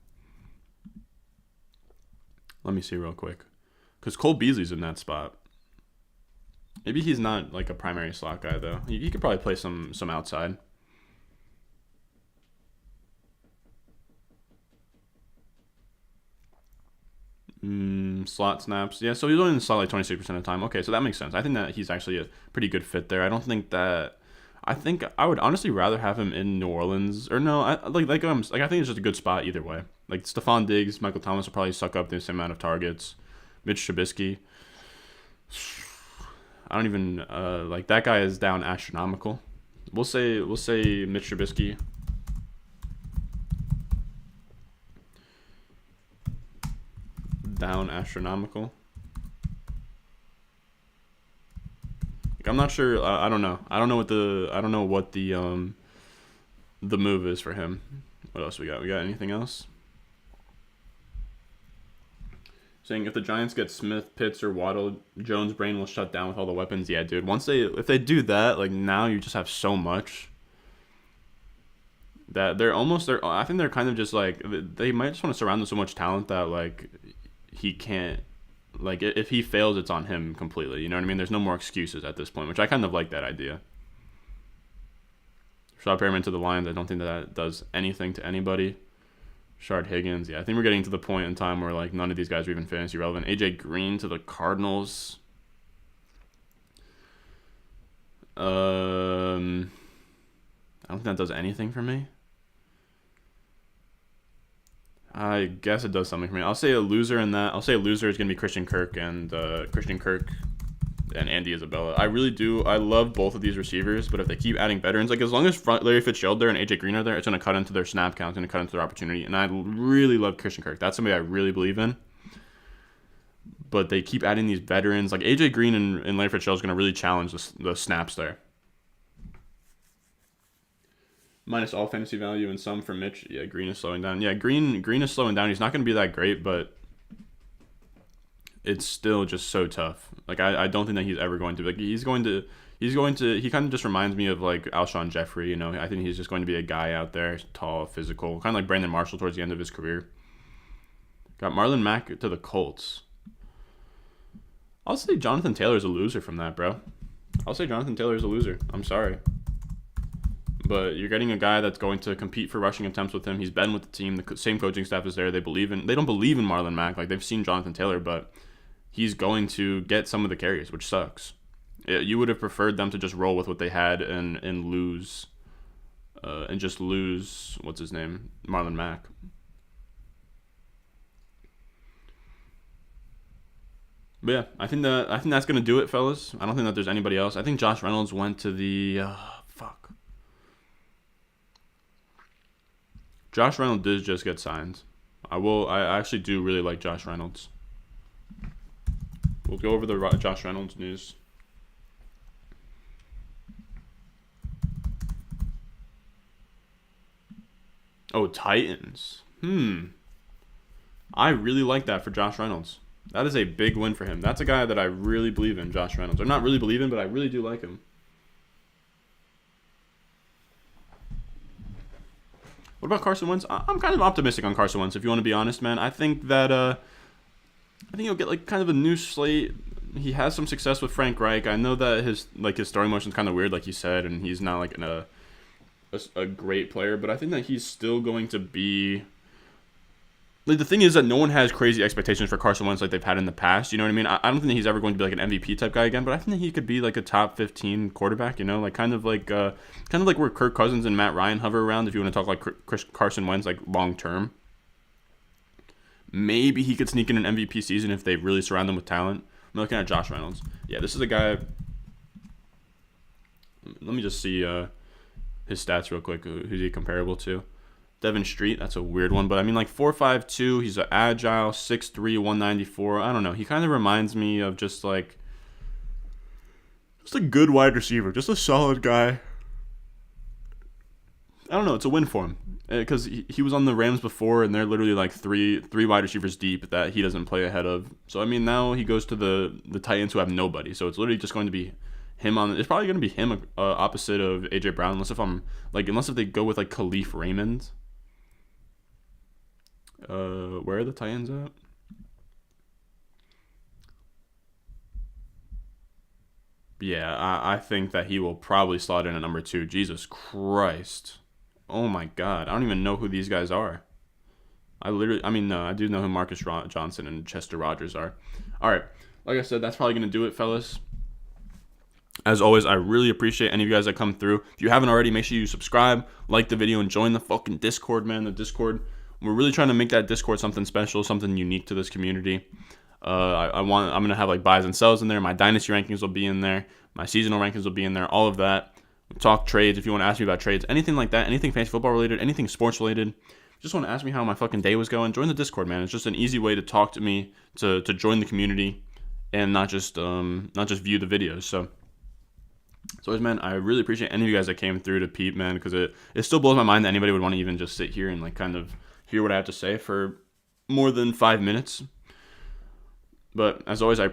Let me see real quick. Because Cole Beasley's in that spot. Maybe he's not like a primary slot guy though. He could probably play some outside. Slot snaps. Yeah, so he's only in the slot like 26% of the time. Okay, so that makes sense. I think that he's actually a pretty good fit there. I think I would honestly rather have him in New Orleans. Or no, I think it's just a good spot either way. Like Stephon Diggs, Michael Thomas will probably suck up the same amount of targets. Mitch Trubisky. I don't even like that guy is down astronomical. We'll say Mitch Trubisky. Down astronomical. Like, I'm not sure. I don't know. I don't know what the move is for him. What else we got? We got anything else? Saying if the Giants get Smith, Pitts, or Waddle, Jones' brain will shut down with all the weapons. Yeah, dude. If they do that, like now you just have so much that I think they're kind of just like they might just want to surround him with so much talent that like he can't, like if he fails, it's on him completely. You know what I mean? There's no more excuses at this point, which I kind of like that idea. Rashad Perriman to the Lions. I don't think that does anything to anybody. Shard Higgins, yeah, I think we're getting to the point in time where like none of these guys are even fantasy relevant. AJ Green to the Cardinals. I don't think that does anything for me. I guess it does something for me. I'll say a loser in that. I'll say a loser is gonna be Christian Kirk and Andy Isabella. I really do. I love both of these receivers, but if they keep adding veterans, like as long as Larry Fitzgerald there and AJ Green are there, it's going to cut into their snap count, it's going to cut into their opportunity. And I really love Christian Kirk. That's somebody I really believe in. but they keep adding these veterans. Like AJ Green and Larry Fitzgerald is going to really challenge the snaps there. Minus all fantasy value and some for Mitch. Yeah, Green is slowing down. Yeah, Green is slowing down. He's not going to be that great, but it's still just so tough. Like I don't think that he's ever going to. Like he kind of just reminds me of like Alshon Jeffrey. You know, I think he's just going to be a guy out there, tall, physical, kind of like Brandon Marshall towards the end of his career. Got Marlon Mack to the Colts. I'll say Jonathan Taylor's a loser from that, bro. I'll say Jonathan Taylor's a loser. I'm sorry. But you're getting a guy that's going to compete for rushing attempts with him. He's been with the team. The same coaching staff is there. They don't believe in Marlon Mack. Like, they've seen Jonathan Taylor, but he's going to get some of the carries, which sucks. You would have preferred them to just roll with what they had and lose, what's his name, Marlon Mack. But yeah, I think that's gonna do it, fellas. I don't think that there's anybody else. I think Josh Reynolds went to the Josh Reynolds did just get signed. I actually do really like Josh Reynolds. We'll go over the Josh Reynolds news. Oh, Titans. I really like that for Josh Reynolds. That is a big win for him. That's a guy that I really believe in, Josh Reynolds. I'm not really believe in, but I really do like him. What about Carson Wentz? I'm kind of optimistic on Carson Wentz, if you want to be honest, man. I think that he'll get like kind of a new slate. He has some success with Frank Reich. I know that his throwing motion is kind of weird, like you said, and he's not like a great player, but I think that he's still going to be. Like, the thing is that no one has crazy expectations for Carson Wentz like they've had in the past. You know what I mean? I don't think that he's ever going to be like an MVP type guy again, but I think that he could be like a top 15 quarterback. You know, like kind of like where Kirk Cousins and Matt Ryan hover around. If you want to talk like Carson Wentz like long term, maybe he could sneak in an MVP season if they really surround him with talent. I'm looking at Josh Reynolds. Yeah, this is a guy. Let me just see his stats real quick. Who's he comparable to? Devin Street, that's a weird one, but I mean, like 4.52, he's an agile, 6'3", 194. I don't know. He kind of reminds me of just a good wide receiver, just a solid guy. I don't know. It's a win for him because he was on the Rams before, and they're literally like three wide receivers deep that he doesn't play ahead of. So I mean, now he goes to the Titans who have nobody. So it's literally just going to be him on. It's probably going to be him opposite of AJ Brown, unless if they go with like Khalif Raymond. Where are the Titans at? Yeah, I think that he will probably slot in at number 2. Jesus Christ. Oh my God. I don't even know who these guys are. I do know who Marcus Johnson and Chester Rogers are. All right. Like I said, that's probably going to do it, fellas. As always, I really appreciate any of you guys that come through. If you haven't already, make sure you subscribe, like the video, and join the fucking Discord, man. The Discord. We're really trying to make that Discord something special, something unique to this community. I'm gonna have like buys and sells in there. My dynasty rankings will be in there. My seasonal rankings will be in there. All of that. We'll talk trades if you want to ask me about trades, anything like that, anything fantasy football related, anything sports related. Just want to ask me how my fucking day was going. Join the Discord, man. It's just an easy way to talk to me, to join the community, and not just view the videos. So always, man, I really appreciate any of you guys that came through to peep, man, because it still blows my mind that anybody would want to even just sit here and like kind of hear what I have to say for more than 5 minutes. But as always, I